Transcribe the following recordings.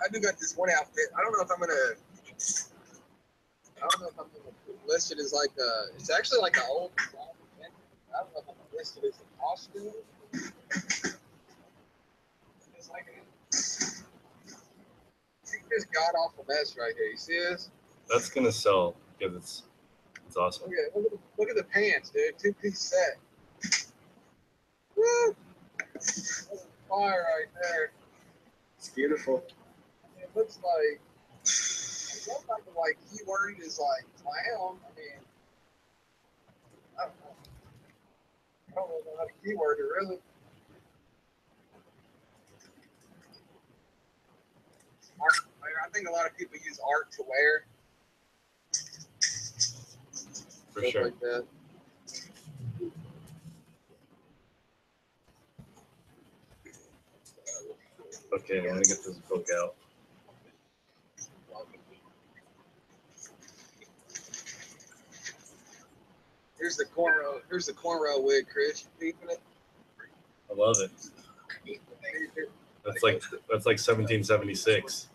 I do got this one outfit. I don't know if I'm gonna list it as like it's actually like an old. I don't know if I'm gonna list it as a costume. It's like this god awful mess right here. You see this? That's gonna sell because it's awesome. Look at the pants, dude. 2-piece set. Woo! That's fire right there. It's beautiful. It looks like some type of like keyword is like clown. I mean, I don't know. I don't know how to keyword it really. Art, I think a lot of people use art to wear. For sure. Like that. Okay, let me get this book out. Here's the cornrow. Here's the cornrow wig, Chris. You peeping it? I love it. That's like 1776.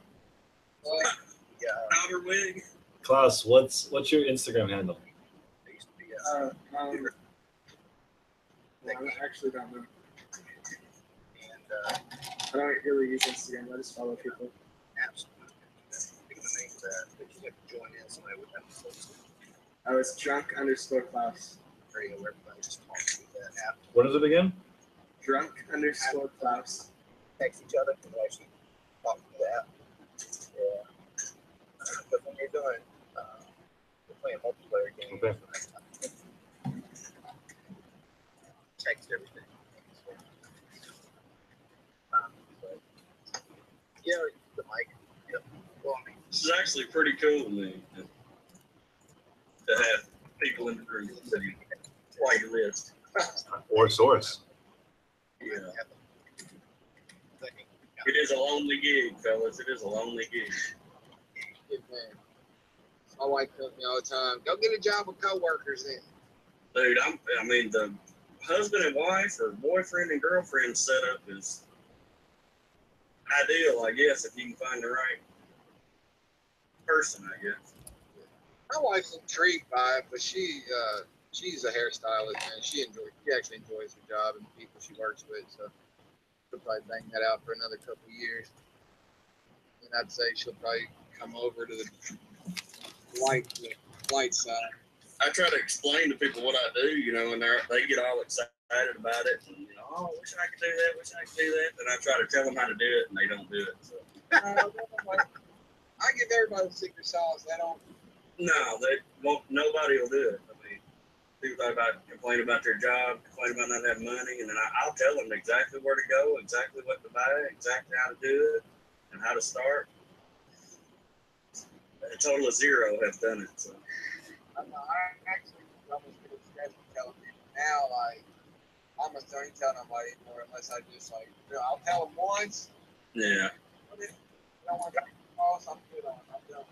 Yeah. Powder wig. Klaus, what's your Instagram handle? I actually don't know. And I don't really use Instagram. I just follow people. absolutely. Think of the name of that. If you like to join in, somebody would have to post it. I was drunk_Klaus. Very aware everybody just talks through that app. What is it again? Drunk_Klaus. Text each other and actually talk through the app. Yeah. But when you're doing, we're playing multiplayer games. Okay. Text everything. But, yeah, the mic. Yep. Well, I mean, This is actually pretty cool to me to have people in the room that you while you list. Or source. Yeah. It is a lonely gig, fellas. It is a lonely gig. Good man. My wife tells me all the time, go get a job with coworkers then. Dude, I mean, the husband and wife or boyfriend and girlfriend setup is ideal, I guess, if you can find the right person, I guess. My wife's intrigued by it, but she's a hairstylist, man. She actually enjoys her job and the people she works with, so she'll probably bang that out for another couple of years. And I'd say she'll probably come over to the light side. I try to explain to people what I do, you know, and they get all excited about it. And, you know, oh, wish I could do that, wish I could do that. And I try to tell them how to do it, and they don't do it. So. I give everybody the secret sauce. They don't. No, they won't. Nobody will do it. I mean, people complain about their job, complain about not having money, and then I'll tell them exactly where to go, exactly what to buy, exactly how to do it, and how to start. A total of 0 have done it. So. I actually almost get stressed telling people now, like, I almost don't even tell nobody anymore unless I just, like, I'll tell them once. Yeah. But if I don't want to get calls, I'm good on it. I'm done.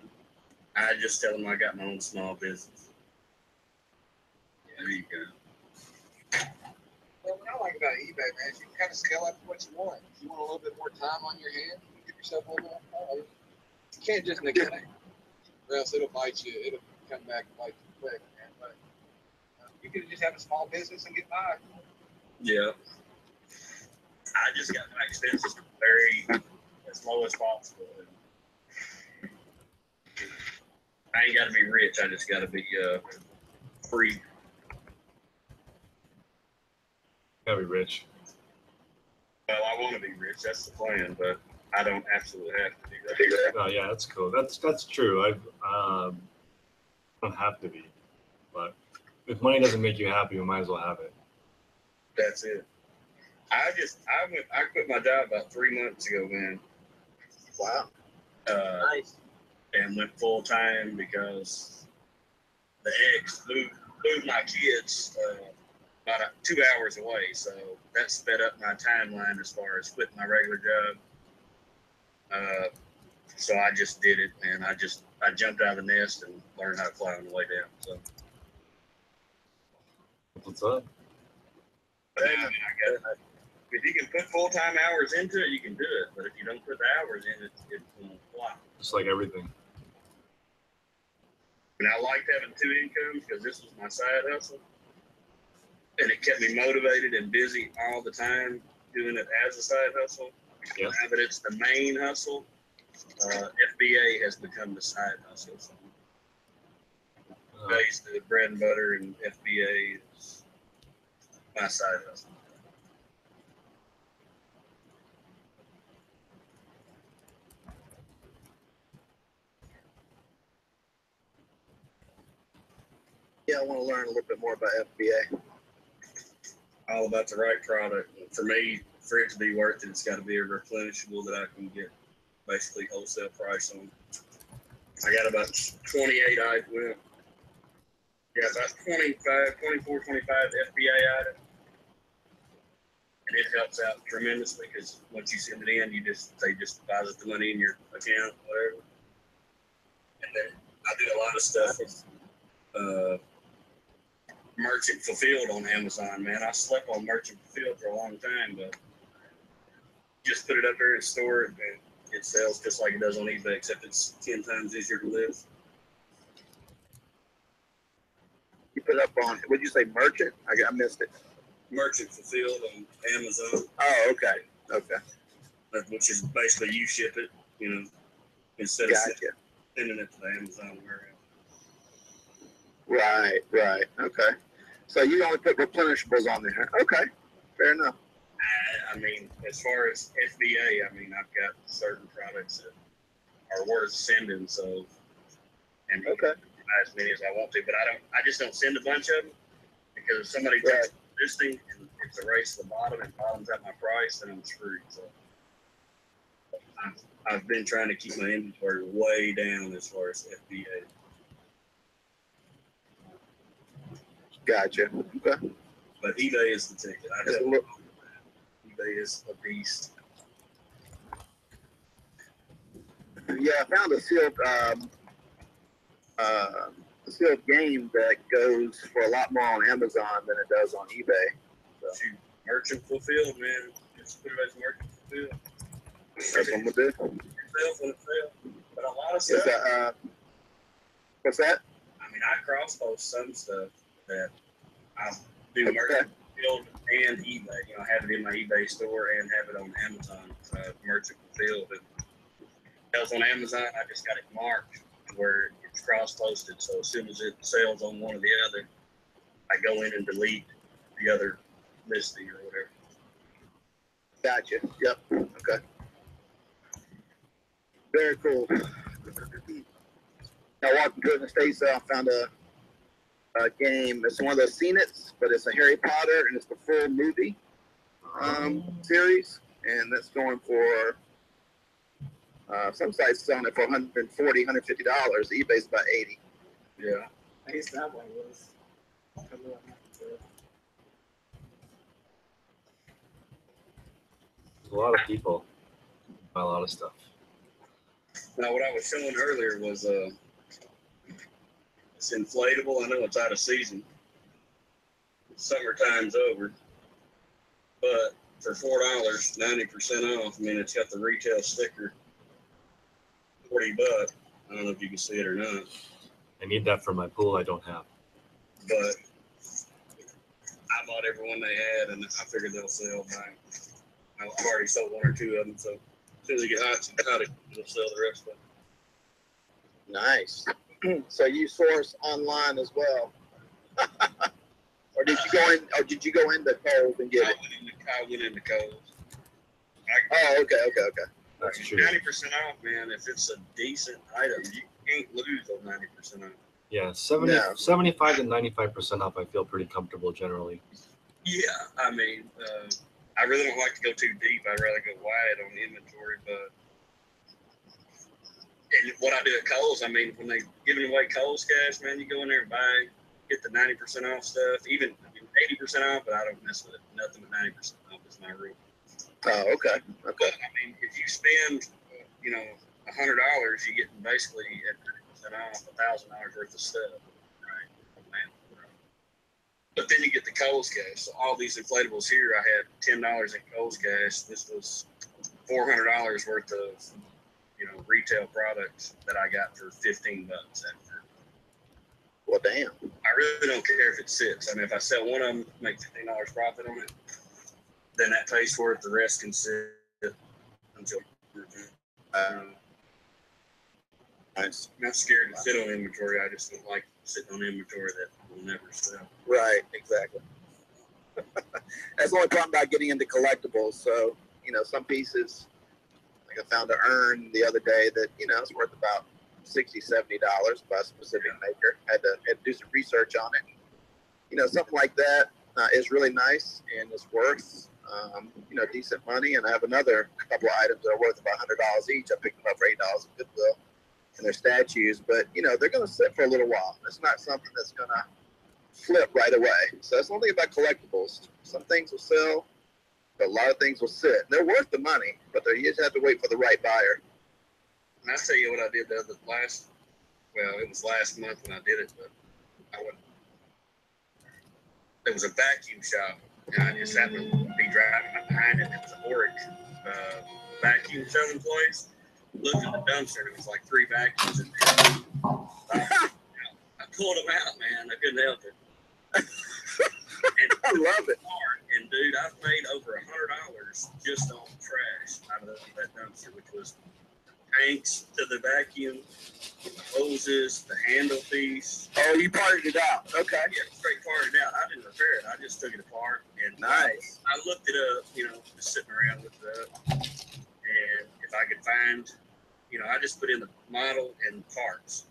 I just tell them I got my own small business. There you go. Well, what I like about eBay, man, is you can kind of scale up to what you want. If you want a little bit more time on your hands, you give yourself a little more time. You can't just neglect, or else it'll bite you. It'll come back and bite you quick, man. But you can just have a small business and get by. Yeah. I just got my expenses very as low as possible. I ain't got to be rich. I just got to be free. Gotta be rich. Well, I want to be rich. That's the plan, but I don't absolutely have to do that. Oh yeah, that's cool. That's true. I don't have to be, but if money doesn't make you happy, you might as well have it. That's it. I quit my job about 3 months ago, man. wow. Nice. And went full time because the ex moved my kids about 2 hours away, so that sped up my timeline as far as quitting my regular job. So I just did it, man. I jumped out of the nest and learned how to fly on the way down. So What's up? but I got if you can put full-time hours into it, you can do it. But if you don't put the hours in, it won't fly. Just like everything. And I liked having two incomes because this was my side hustle. And it kept me motivated and busy all the time doing it as a side hustle. Yeah. Now that it's the main hustle, FBA has become the side hustle. So FBA is the bread and butter, and FBA is my side hustle. Yeah, I want to learn a little bit more about FBA. All about the right product. And for me, for it to be worth it, it's got to be a replenishable that I can get basically wholesale price on. I got about 28 items. Yeah, about 24, 25 FBA items. And it helps out tremendously because once you send it in, they just deposit the money in your account, whatever. And then I do a lot of stuff. Merchant fulfilled on Amazon, man. I slept on merchant fulfilled for a long time, but just put it up there and store it, and it sells just like it does on eBay, except it's 10 times easier to live. You put up on, what did you say, merchant? I missed it. Merchant fulfilled on Amazon. Oh, okay. Okay. Which is basically you ship it, instead of sending it to the Amazon warehouse. Right. Okay. So you only put replenishables on there. Okay. Fair enough. I mean, as far as FBA, I've got certain products that are worth sending, so and okay. As many as I want to, but I just don't send a bunch of them because if somebody takes this thing and it's a race to the bottom and bottoms out my price, then I'm screwed. So I've been trying to keep my inventory way down as far as FBA. Gotcha. Okay. But eBay is the ticket. eBay is a beast. Yeah, I found a sealed game that goes for a lot more on Amazon than it does on eBay. So. Shoot, merchant fulfilled, man. Just put it as merchant fulfilled. That's what I'm gonna do. Yourself when it fails. But a lot of stuff. What's that? I mean, I cross post some stuff that I do merchant fulfilled and eBay. Have it in my eBay store and have it on Amazon merchant fulfilled. Because on Amazon, I just got it marked where it's cross-posted. So as soon as it sells on one or the other, I go in and delete the other listing or whatever. Gotcha. Yep. Okay. Very cool. Now, walking through the States, I found a game. It's one of those Seen It's, but it's a Harry Potter, and it's the full movie series, and that's going for some sites selling it for $140, $150. eBay's about $80. Yeah. I used to have one of those. A lot of people buy a lot of stuff. Now, what I was showing earlier was it's inflatable. I know it's out of season. Summertime's over. But for $4, 90% off, it's got the retail sticker, $40. I don't know if you can see it or not. I need that for my pool I don't have. But I bought every one they had, and I figured they'll sell by. I've already sold one or two of them, so as soon as they get hot, it'll sell the rest of them. Nice. So you source online as well, or did you go in? Or did you go into Kohl's and get it? I went into Kohl's. Oh, okay. That's true. 90% off, man. If it's a decent item, you can't lose on 90% off. Yeah, 75 to 95% off. I feel pretty comfortable generally. Yeah, I really don't like to go too deep. I'd rather go wide on inventory, but and what I do at Kohl's, when they giving away Kohl's cash, man, you go in there and get the 90% off stuff, even 80% off, but I don't mess with it. Nothing but 90% off is my rule. Oh, okay. But if you spend, $100, you get basically at 30% off $1,000 worth of stuff. Right? But then you get the Kohl's cash. So all these inflatables here, I had $10 in Kohl's cash. This was $400 worth of, retail products that I got for $15 after. Well, damn. I really don't care if it sits. I mean, if I sell one of them, make $15 profit on it, then that pays for it. The rest can sit until. Nice. I'm not scared to sit on inventory. I just don't like sitting on inventory that will never sell. Right, exactly. That's the only problem about getting into collectibles. So, some pieces, like I found an urn the other day that, it's worth about $60, $70 by a specific maker. Had to do some research on it. Something like that is really nice and it's worth, decent money. And I have another couple of items that are worth about $100 each. I picked them up for $8 at Goodwill. And they're statues, but they're going to sit for a little while. It's not something that's going to flip right away. So that's one thing about collectibles. Some things will sell, but a lot of things will sit. They're worth the money, but you just have to wait for the right buyer. And I'll tell you what I did it was last month when I did it, but there was a vacuum shop, and I just happened to be driving behind it. It was an Oric vacuum shoving place. Looked at the dumpster, and it was like 3 vacuums in there. I pulled them out, man. I couldn't help it. And I love it. And dude, I've made over $100 just on trash out of that dumpster, which was tanks to the vacuum, the hoses, the handle piece. Oh, you parted it out. Okay. Yeah, straight parted out. I didn't repair it. I just took it apart. And Nice. I looked it up, just sitting around with it up. And if I could find, I just put in the model and parts.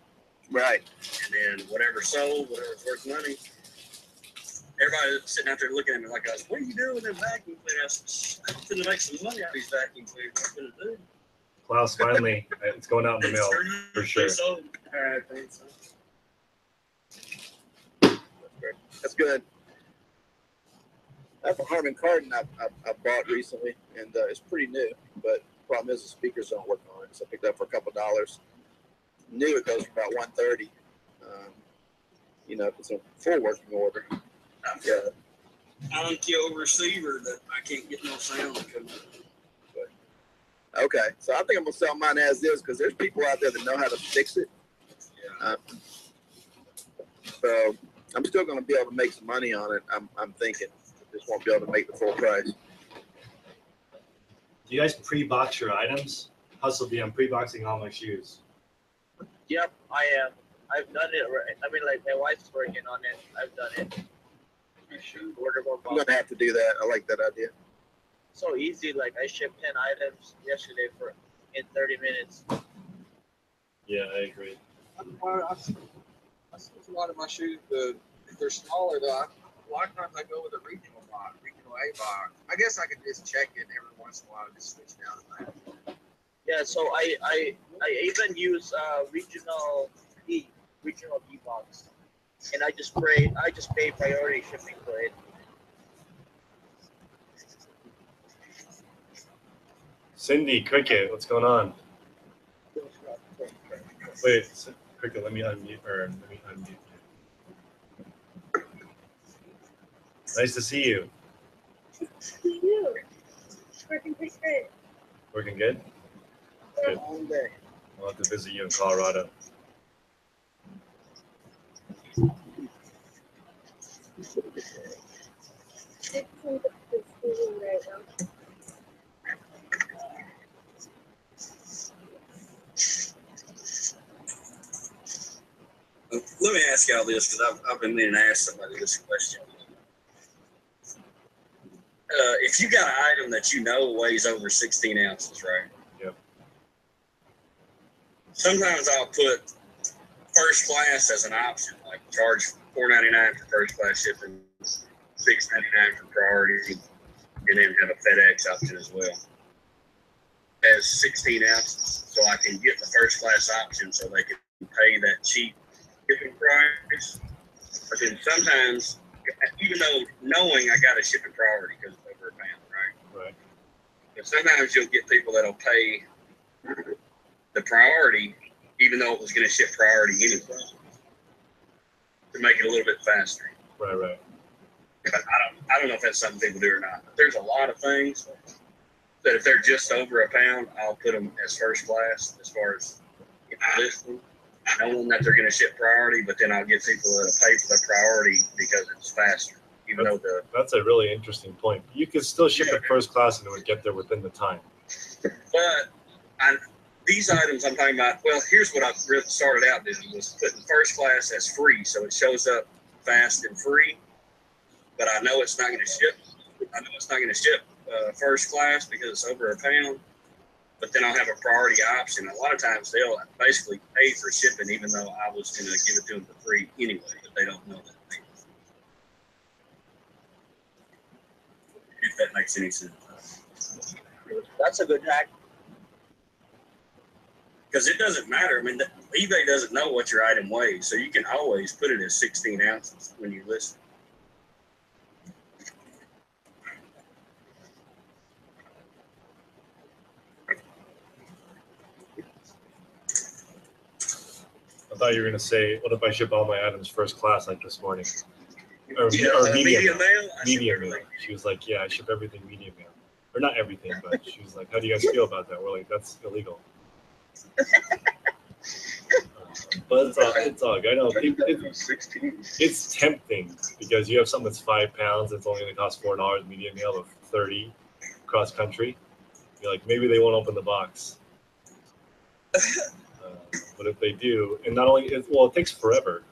Right. And then whatever sold, whatever's worth money. Everybody sitting out there looking at me like I was, what are you doing with them vacuum cleaners? I'm going to make some money out of these vacuum cleaners. What I'm going to do? Klaus, finally, it's going out in the mail for sure. All right, thanks. That's good. I have a Harman Kardon I bought recently, and it's pretty new, but the problem is the speakers don't work on it, so I picked it up for a couple of dollars. New, it goes for about $130. If it's a full working order. I've got an on-kill receiver that I can't get no sound to come out. Okay, so I think I'm gonna sell mine as is because there's people out there that know how to fix it. Yeah. So I'm still gonna be able to make some money on it. I'm thinking, just won't be able to make the full price. Do you guys pre-box your items? Hustle B, I'm pre-boxing all my shoes. Yep, I am. I've done it. Right. I mean, like my wife's working on it. I've done it. You should order more I'm boxes. gonna have to do that. I like that idea. So easy. Like I shipped 10 items yesterday in 30 minutes. Yeah, I agree. I see a lot of my shoes, if they're smaller, though, a lot of times I go with a regional box, regional A box. I guess I could just check it every once in a while and just switch down to that. Yeah. So I even use regional D box, and I just pay priority shipping for it. Cindy, Cricket, what's going on? Wait, Cricket, let me unmute you. Nice to see you. See you. Working pretty good. Working good? Good. All day. I'll have to visit you in Colorado. It's right now. Let me ask y'all this, because I've been meaning to ask somebody this question. If you got an item that weighs over 16 ounces, right? Yep. Sometimes I'll put first class as an option, like charge $4.99 for first class shipping, $6.99 for priority, and then have a FedEx option as well. As 16 ounces, so I can get the first class option, so they can pay that cheap shipping price. But then sometimes, even though knowing I got a shipping priority because it's over £1, right? Right. But sometimes you'll get people that'll pay the priority, even though it was going to ship priority anyway, to make it a little bit faster. Right. But I don't know if that's something people do or not. But there's a lot of things that if they're just over a pound, I'll put them as first class as far as listing, knowing that they're going to ship priority. But then I'll get people that'll pay for the priority because it's faster. Even though that's a really interesting point. You could still ship it first class and it would get there within the time. But these items I'm talking about, well, here's what I really started out doing was putting first class as free, so it shows up fast and free. But I know it's not going to ship. I know it's not going to ship first class because it's over a pound. But then I'll have a priority option. A lot of times they'll basically pay for shipping, even though I was going to give it to them for free anyway. But they don't know that. If that makes any sense. That's a good hack. Because it doesn't matter. I mean, eBay doesn't know what your item weighs, so you can always put it as 16 ounces when you list it. I thought you were going to say, what if I ship all my items first class like this morning? Or medium mail? Medium mail. She was like, yeah, I ship everything medium mail. Or not everything, but she was like, how do you guys feel about that? We're like, that's illegal. But it's all good. I know it's tempting because you have something that's 5 pounds. It's only going to cost $4 medium mail of 30 cross country. You're like, maybe they won't open the box. But if they do, and not only, it takes forever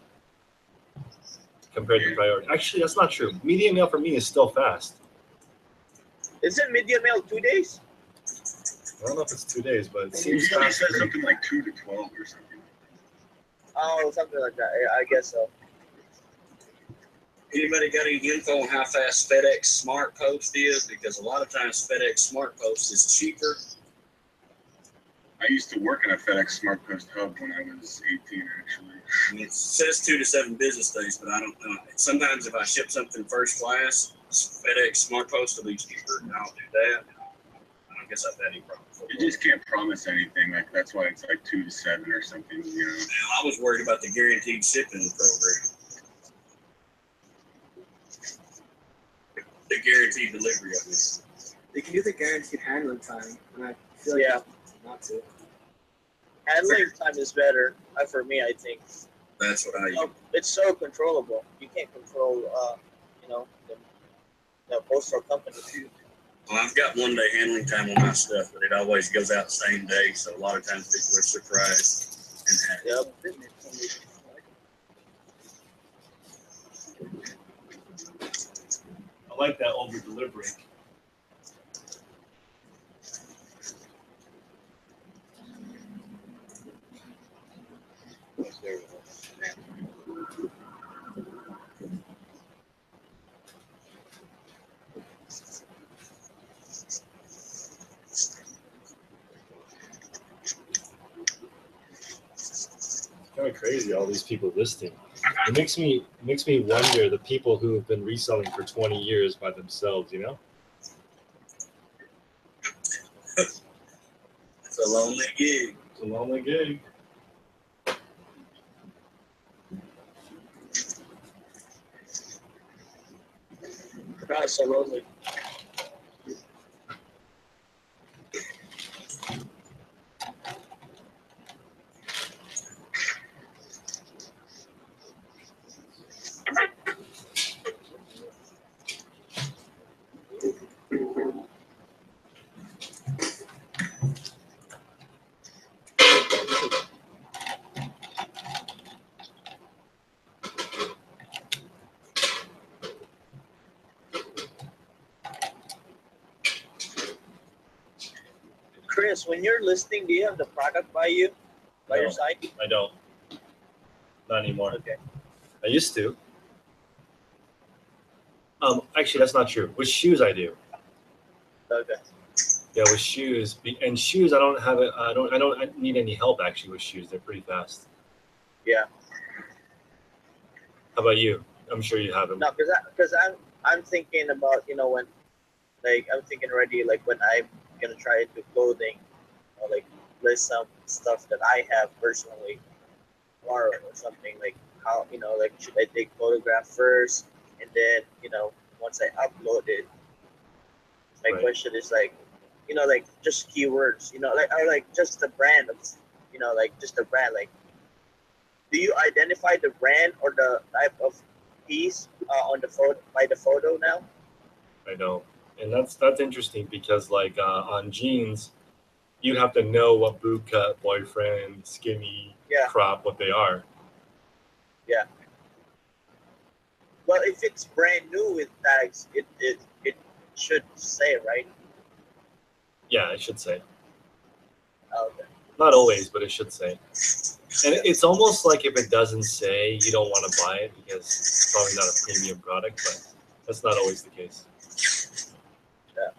compared to priority. Actually, that's not true. Medium mail for me is still fast. Isn't medium mail 2 days? I don't know if it's 2 days, but it seems fast. Something like 2 to 12 or something. Oh, something like that. I guess so. Anybody got any info on how fast FedEx Smart Post is? Because a lot of times FedEx Smart Post is cheaper. I used to work in a FedEx Smart Post hub when I was 18, actually. And it says 2 to 7 business days, but I don't know. Sometimes if I ship something first class, FedEx Smart Post will be cheaper, and I'll do that. I don't guess I've had any problem. You just can't promise anything. Like that's why it's like 2 to 7 or something. You know. I was worried about the guaranteed shipping program. The guaranteed delivery of this. They can do the guaranteed handling time, and I feel like not to. Handling time is better for me, I think. That's what I use. It's so controllable. You can't control, the postal company. Well, I've got 1 day handling time on my stuff, but it always goes out the same day. So a lot of times people are surprised. Yep. I like that over delivery. Kind of crazy, all these people listing. It makes me wonder the people who have been reselling for 20 years by themselves, you know? It's a lonely gig. It's a lonely gig. That's so lonely. Chris, when you're listing, do you have the product by your side? I don't. Not anymore. Okay. I used to. Actually, that's not true. With shoes, I do. Okay. Yeah, with shoes. And shoes, I don't have it. I don't need any help actually with shoes. They're pretty fast. Yeah. How about you? I'm sure you have them. No, because I'm thinking about when, like I'm thinking already like when I'm gonna try to do clothing, or like list some stuff that I have personally, or something like how like should I take photograph first and then once I upload it, my Right. question is like, like just keywords, like or like just the brand of, like just the brand. Like, do you identify the brand or the type of piece on the photo by the photo now? I know, and that's interesting because like on jeans, you'd have to know what boot cut, boyfriend, skinny, Yeah. crop, what they are. Yeah. Well, if it's brand new with tags, it should say, right? Yeah, I should say. Okay. Not always, but it should say. And it's almost like if it doesn't say, you don't want to buy it because it's probably not a premium product, but that's not always the case. Yeah.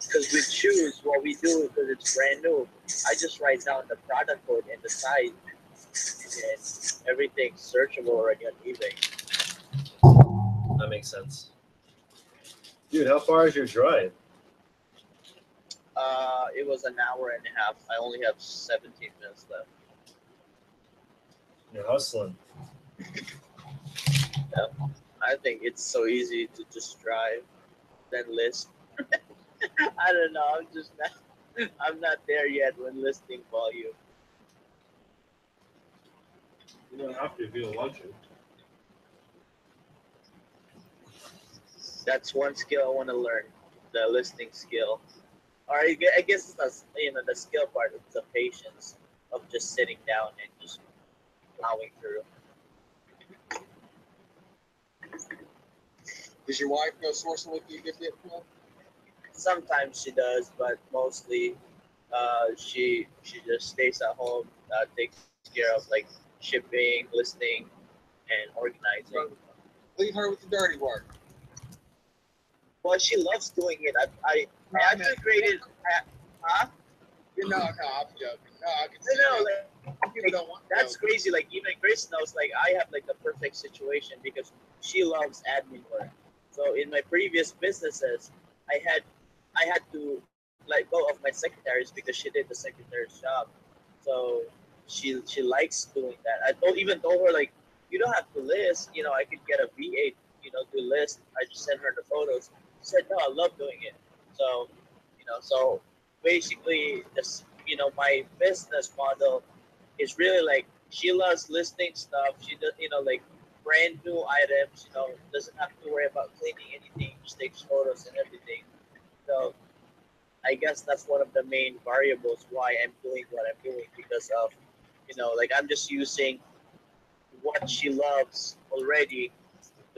Because with shoes, what we do, because it's brand new, I just write down the product code and the size, and everything's searchable already on eBay. That makes sense. Dude, how far is your drive? It was an hour and a half. I only have 17 minutes left. You're hustling. Yeah. I think it's so easy to just drive, then list. I don't know. I'm not there yet when listing volume. You don't have to if you don't want to. That's one skill I want to learn, the listing skill. Or I guess it's not, the skill part. It's the patience of just sitting down and just plowing through. Does your wife go sourcing with you a good bit? Sometimes she does, but mostly she just stays at home, takes care of like shipping, listing, and organizing. Leave her with the dirty work. Well, she loves doing it. I actually created. Huh? No, I'm joking. No, I can see No, that. People don't want that's to. crazy. Like even Grace knows. Like I have like the perfect situation because she loves admin work. So in my previous businesses, I had to let go of my secretaries because she did the secretary's job. So she likes doing that. Even told her like you don't have to list. I could get a V8. To list. I just sent her the photos. She said no, I love doing it. So so basically just my business model is really like she loves listing stuff. She does like brand new items. Doesn't have to worry about cleaning anything. Just takes photos and everything. So I guess that's one of the main variables why I'm doing what I'm doing because of like I'm just using what she loves already.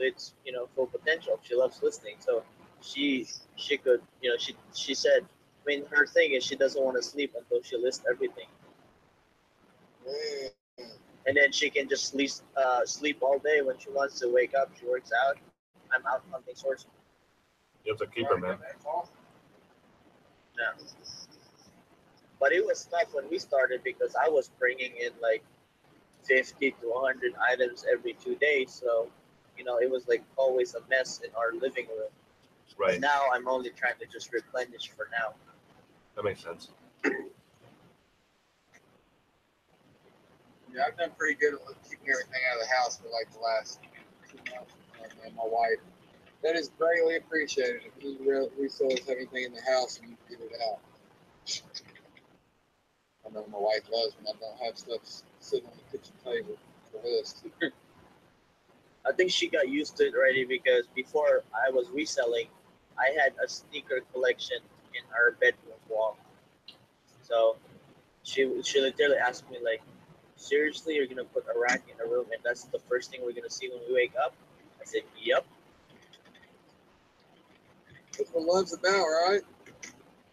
It's full potential. She loves listening, so she could she said. I mean, her thing is she doesn't want to sleep until she lists everything, and then she can just sleep all day. When she wants to wake up, she works out. I'm out hunting sources. You have to keep her, man. Yeah. But it was tough when we started because I was bringing in like 50 to 100 items every 2 days, so it was like always a mess in our living room. Right. But now I'm only trying to just replenish for now. That makes sense. Yeah, I've done pretty good at keeping everything out of the house for like the last 2 months. And my wife, that is greatly appreciated. If you resellers have anything in the house and you get it out. I know my wife loves when I don't have stuff sitting on the kitchen table for list. I think she got used to it already because before I was reselling, I had a sneaker collection in our bedroom wall. So she literally asked me like, seriously, you're gonna put a rack in a room and that's the first thing we're gonna see when we wake up? I said, yep. That's what love's about, right?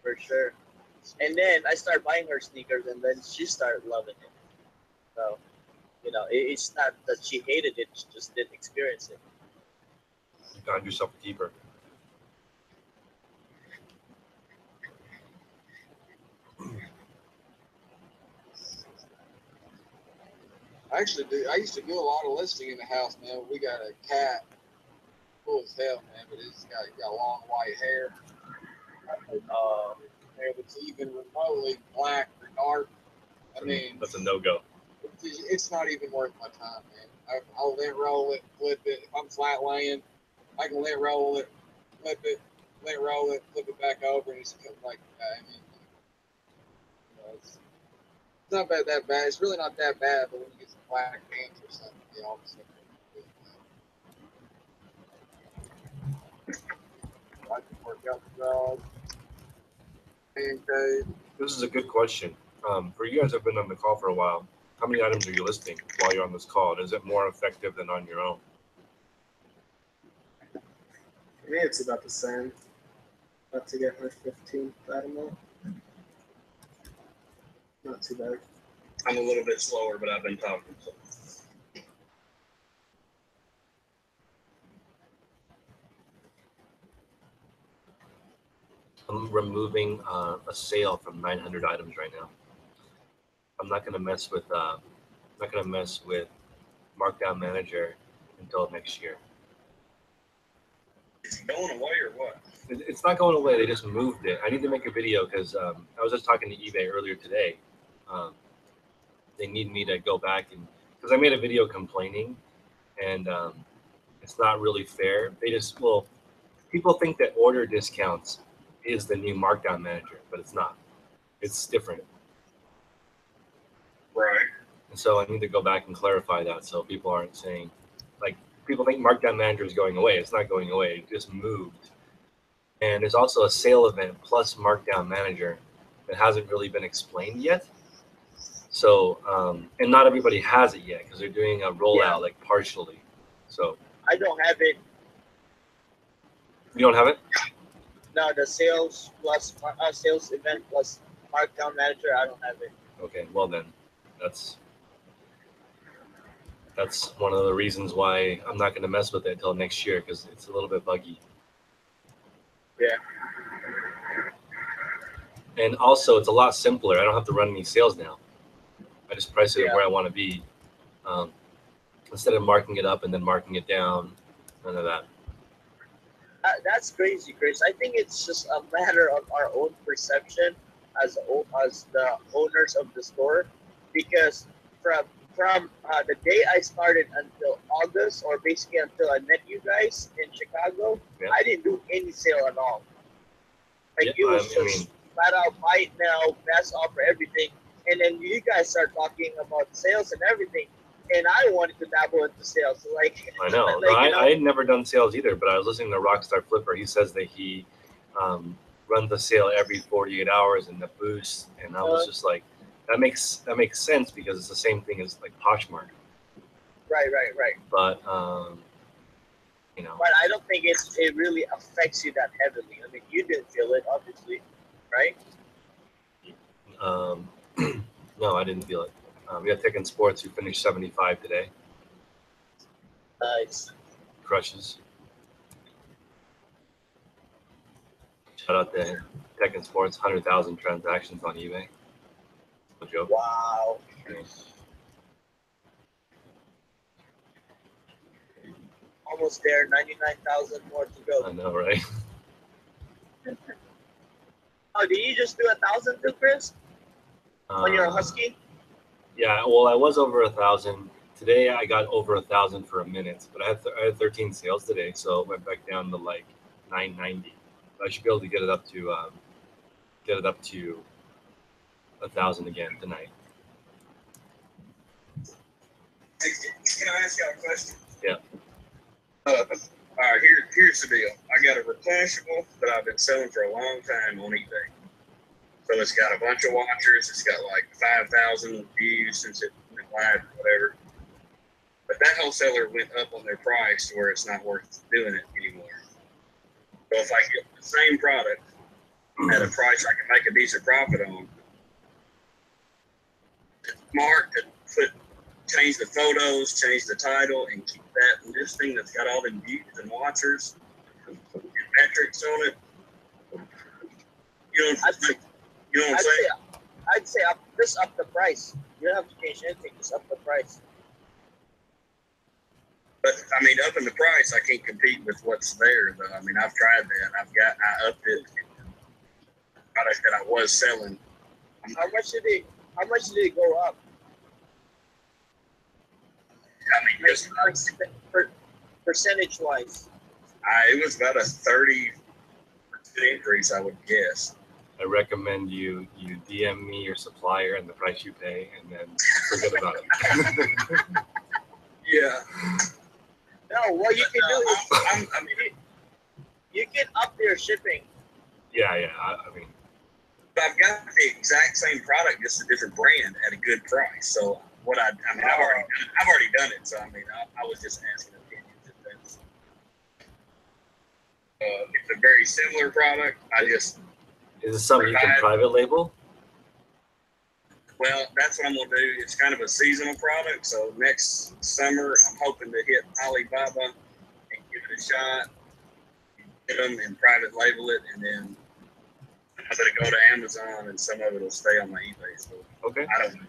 For sure. And then I started buying her sneakers and then she started loving it. So, it's not that she hated it, she just didn't experience it. You found yourself a keeper. I used to do a lot of listing in the house, man. We got a cat, cool as hell, man, but it's got long white hair. Hair that's even remotely black or art. I mean, That's a no-go. it's not even worth my time, man. I'll lint roll it, flip it. If I'm flat laying, I can lint roll it, flip it, lint roll it, flip it back over, and it's like, I mean, it's not that bad. It's really not that bad, but when you get some black pants or something, you know, I can work out the dog. This is a good question. For you guys who have been on the call for a while, how many items are you listing while you're on this call? And is it more effective than on your own? For me, it's about the same. About to get my 15th item out. Not too bad. I'm a little bit slower, but I've been talking. So. I'm removing a sale from 900 items right now. I'm not gonna mess with Markdown Manager until next year. Is it going away or what? It's not going away. They just moved it. I need to make a video because I was just talking to eBay earlier today. They need me to go back and because I made a video complaining, and it's not really fair. People think that order discounts is the new Markdown Manager, but it's not. It's different. Right. And so I need to go back and clarify that so people aren't saying, like, people think Markdown Manager is going away. It's not going away. It just moved. And there's also a sale event plus Markdown Manager that hasn't really been explained yet. So, and not everybody has it yet because they're doing a rollout like partially. So I don't have it. You don't have it? No, the sales plus sales event plus Markdown Manager, I don't have it. Okay, well then, that's one of the reasons why I'm not going to mess with it until next year because it's a little bit buggy. Yeah. And also, it's a lot simpler. I don't have to run any sales now. I just price it where I want to be. Instead of marking it up and then marking it down, none of that. That's crazy, Chris. I think it's just a matter of our own perception as the owners of the store, because from the day I started until August, or basically until I met you guys in Chicago, I didn't do any sale at all. Like it was just flat out buy it now, best offer, everything. And then you guys start talking about sales and everything, and I wanted to dabble into sales. Like I know, like, I had never done sales either, but I was listening to Rockstar Flipper. He says that he runs the sale every 48 hours and the boost, and I was just like, that makes sense because it's the same thing as like Poshmark. Right. But But I don't think it really affects you that heavily. I mean, you didn't feel it, obviously, right? No, I didn't feel it. We got Tech and Sports who finished 75 today. Nice. Crushes. Shout out to Tech and Sports, 100,000 transactions on eBay. No joke. Wow. Yeah. Almost there, 99,000 more to go. I know, right? Oh, did you just do 1,000 too, Chris? On your Husky? Yeah, well, I was over 1,000. Today I got over 1,000 for a minute, but I had 13 sales today, so it went back down to like 990. I should be able to get it up to 1,000 again tonight. Hey, can I ask y'all a question? Yeah. All right, here's the deal. I got a replenishable that I've been selling for a long time on eBay. So it's got a bunch of watchers. It's got like 5,000 views since it went live, whatever. But that wholesaler went up on their price to where it's not worth doing it anymore. So if I get the same product at a price I can make a decent profit on, Mark could change the photos, change the title, and keep that listing that's got all the views and watchers and metrics on it. You know what I'm saying? I'd say just up the price. You don't have to change anything, just up the price. But I mean, up in the price, I can't compete with what's there. Though I mean, I've tried that. I upped it. Product that I was selling, How much did it go up? I mean, just Percentage wise. it was about a 30% increase, I would guess. I recommend you DM me your supplier and the price you pay, and then forget about it. Yeah. No, what you can do is I mean, you can up their shipping. Yeah. I mean, I've got the exact same product, just a different brand at a good price. So I've already done it. So I mean, I was just asking opinions. It's a very similar product. is it something you can private label? Well, that's what I'm gonna do. It's kind of a seasonal product. So next summer, I'm hoping to hit Alibaba and give it a shot, get them and private label it, and then I'm gonna go to Amazon, and some of it will stay on my eBay store. Okay. I don't know.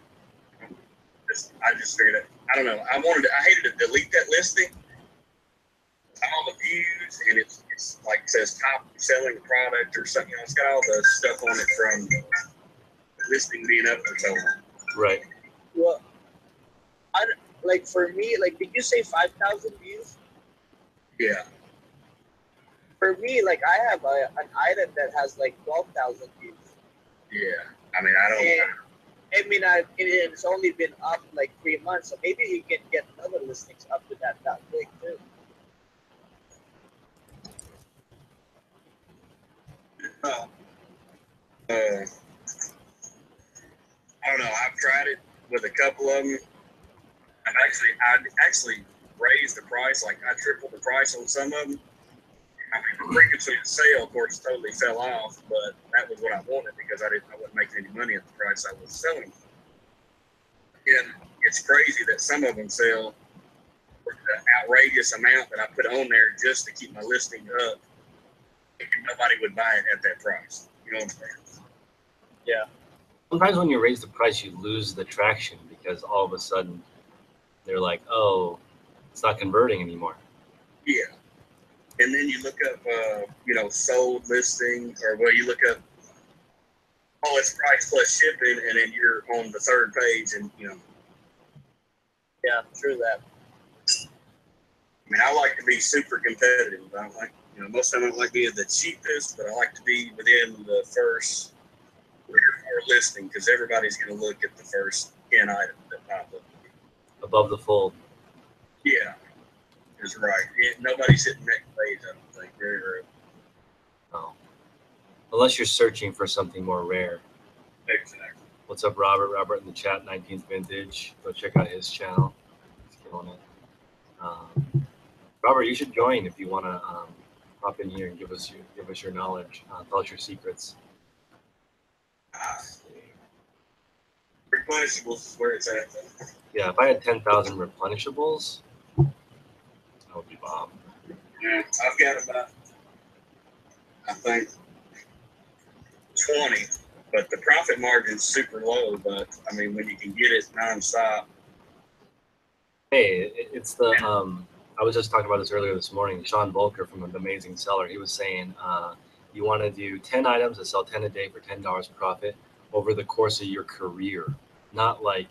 I just figured it. I don't know. I hated to delete that listing. All the views, and it's like it says top selling product or something. It's got all the stuff on it from the listing being up for so long. Right. Well, like for me, like did you say 5,000 views? Yeah. For me, like I have an item that has like 12,000 views. Yeah. I mean, I don't. It's only been up like 3 months, so maybe you can get other listings up to that big too. I don't know. I've tried it with a couple of them. I actually raised the price. Like I tripled the price on some of them. I mean, the frequency of sale, of course, totally fell off, but that was what I wanted because I wasn't making any money at the price I was selling. And it's crazy that some of them sell for the outrageous amount that I put on there just to keep my listing up. Nobody would buy it at that price. You know what I'm saying? Yeah. Sometimes when you raise the price, you lose the traction because all of a sudden they're like, oh, it's not converting anymore. Yeah. And then you look up, sold listing, or you look up, it's price plus shipping, and then you're on the third page, and Yeah, true that. I mean, I like to be super competitive. I don't like, most of them I don't like being the cheapest, but I like to be within the first 3 or 4 listing because everybody's going to look at the first 10 items that pop up. Above the fold. Yeah, that's right. Nobody's hitting next page, I don't think. Very rare. Oh. Unless you're searching for something more rare. Exactly. What's up, Robert? Robert in the chat, 19th Vintage. Go check out his channel. He's killing it. Robert, you should join if you want to hop in here and give us your knowledge. Tell us your secrets. Replenishables is where it's at. Yeah, if I had 10,000 replenishables, that would be bomb. Yeah, I've got about, I think, 20, but the profit margin's super low. But I mean, when you can get it nonstop. Hey, it's the I was just talking about this earlier this morning. Sean Volker from The Amazing Seller, he was saying you want to do 10 items that sell 10 a day for $10 profit over the course of your career, not like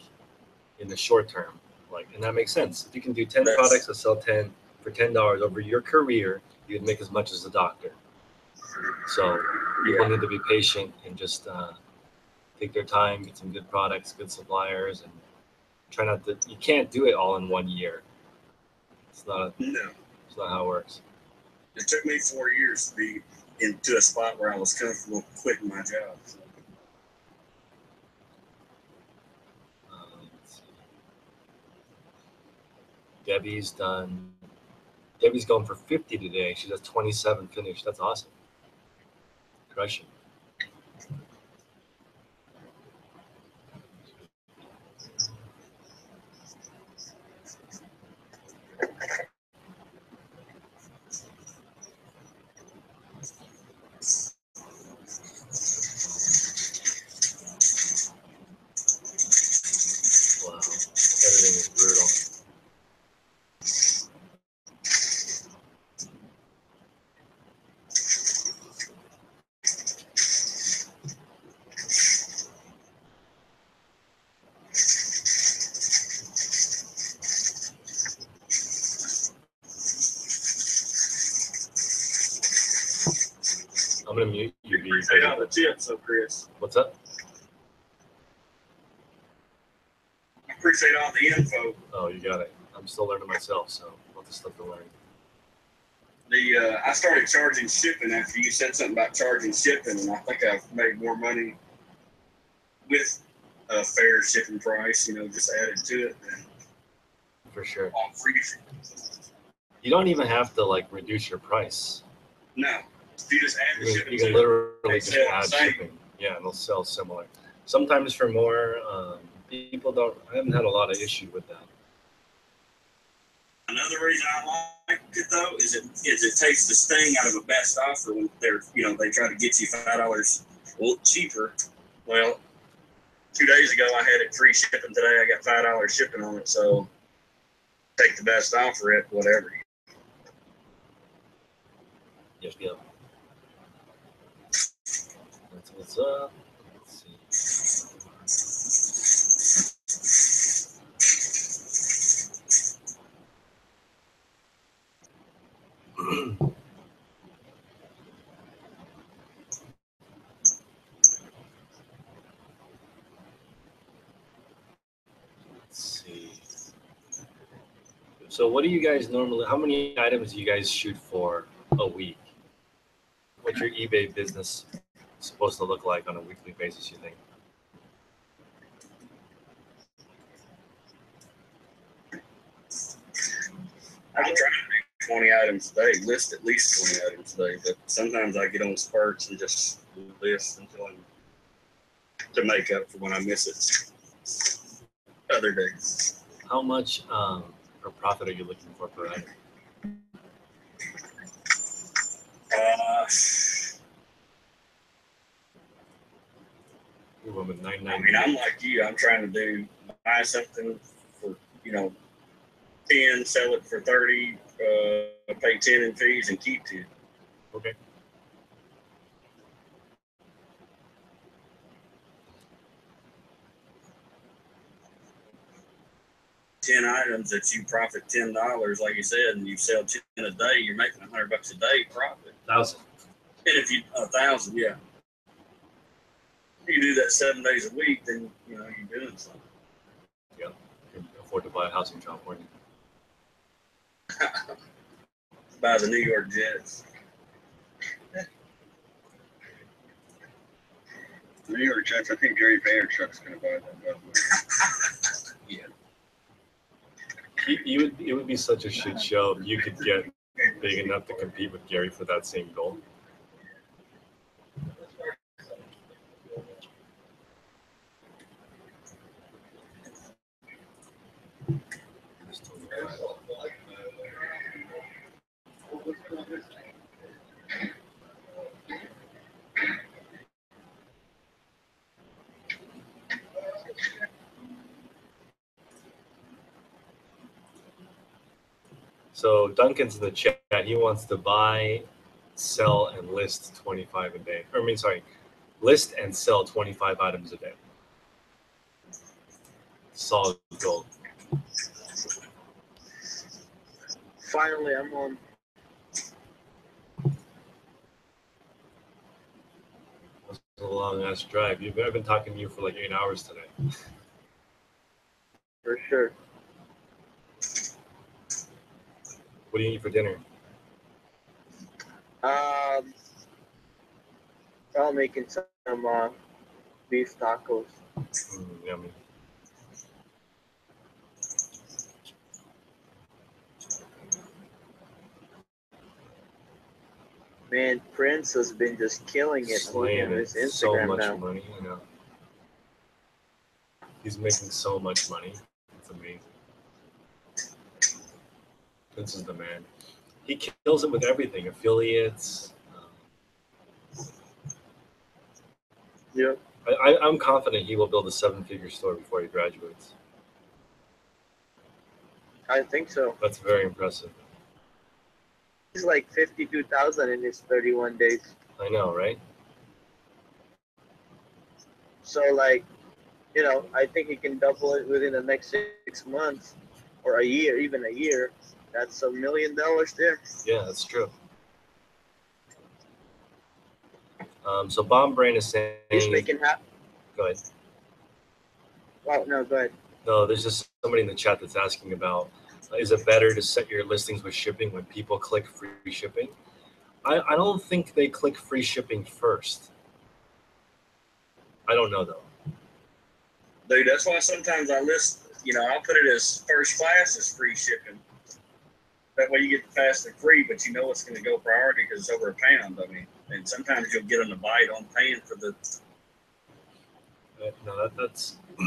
in the short term. Like, and that makes sense. If you can do 10 products that sell 10 for $10 over your career, you'd make as much as a doctor. So people need to be patient and just take their time, get some good products, good suppliers, and try not to. You can't do it all in 1 year. It's not how it works. It took me 4 years to be into a spot where I was comfortable quitting my job. So. Let's see. Debbie's done. Debbie's going for 50 today. She does 27 finished. That's awesome. Crushing. Wow, editing is brutal. I'm gonna mute you. B. Appreciate all the tips, so Chris. What's up? I appreciate all the info. Oh, you got it. I'm still learning myself, so lots of stuff to learn. I started charging shipping after you said something about charging shipping, and I think I've made more money with a fair shipping price, just added to it than For sure. on free shipping. You don't even have to like reduce your price. No, you just add the shipping. You can to it. literally just sell add the same. shipping. Yeah, and they'll sell similar. Sometimes for more, people don't. I haven't had a lot of issue with that. Another reason I like it though is it takes the sting out of a best offer when they try to get you $5 cheaper. Well, 2 days ago I had it free shipping. Today I got $5 shipping on it. So take the best offer at whatever. Yep. That's what's up. Let's see. So what do you guys normally, how many items do you guys shoot for a week? What's your eBay business supposed to look like on a weekly basis, you think? I'm trying to do 20 items a day, list at least 20 items a day, but sometimes I get on spurts and just list until to make up for when I miss it other days. How much per profit are you looking for per item? Ooh, I'm at 990. I'm like you. I'm trying to buy something for 10, sell it for 30, pay 10 in fees, and keep 10. Okay. $10 items that you profit $10, like you said, and you sell 10 a day, you're making $100 a day profit. 1,000. And if you 1,000, yeah. You do that 7 days a week, then you're doing something. Yeah, you can afford to buy a house in California. Buy the New York Jets. New York Jets. I think Gary Vaynerchuk's going to buy them. By the way. Yeah. It would be such a shit show if you could get big enough to compete with Gary for that same goal. So Duncan's in the chat. He wants to buy, sell, and list 25 a day. List and sell 25 items a day. Solid goal. Finally, I'm on. That's a long ass drive. I've been talking to you for like 8 hours today. For sure. What do you eat for dinner? I'm making some beef tacos. Yummy. Man, Prince has been just killing it on his Instagram so much now. money, He's making so much money. It's amazing. This is the man. He kills it with everything. Affiliates. Yep. I'm confident he will build a 7-figure store before he graduates. I think so. That's very impressive. He's like 52,000 in his 31 days. I know, right? So I think he can double it within the next 6 months or a year, even a year. That's $1 million there. Yeah, that's true. So Bomb Brain is saying, He's making go ahead. Oh no, go ahead. No, there's just somebody in the chat that's asking about, is it better to set your listings with shipping when people click free shipping? I don't think they click free shipping first. I don't know though. Dude, that's why sometimes I list, I'll put it as first class as free shipping. That way you get the fast and free, but you know it's going to go priority because it's over £1. I mean, and sometimes you'll get on the bite on paying for the. No, that's. I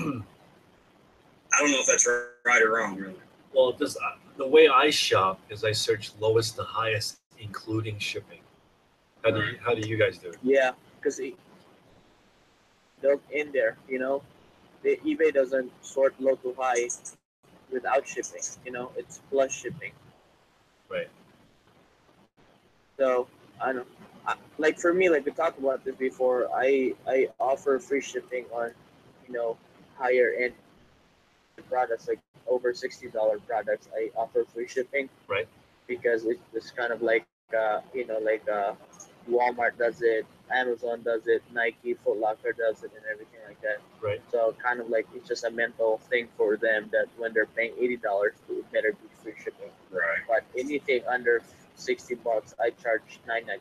don't know if that's right or wrong, really. Well, the way I shop is I search lowest to highest, including shipping. How do you guys do it? Yeah, because built in there, the eBay doesn't sort low to high without shipping. It's plus shipping. Right. So I don't. Like for me, like we talked about this before, I offer free shipping on, higher end products, like over $60 products. I offer free shipping. Right. Because it's kind of like Walmart does it, Amazon does it, Nike, Foot Locker does it, and everything like that. Right. So kind of like it's just a mental thing for them that when they're paying $80, it better be free shipping. Right. But anything under $60, I charge $9.99.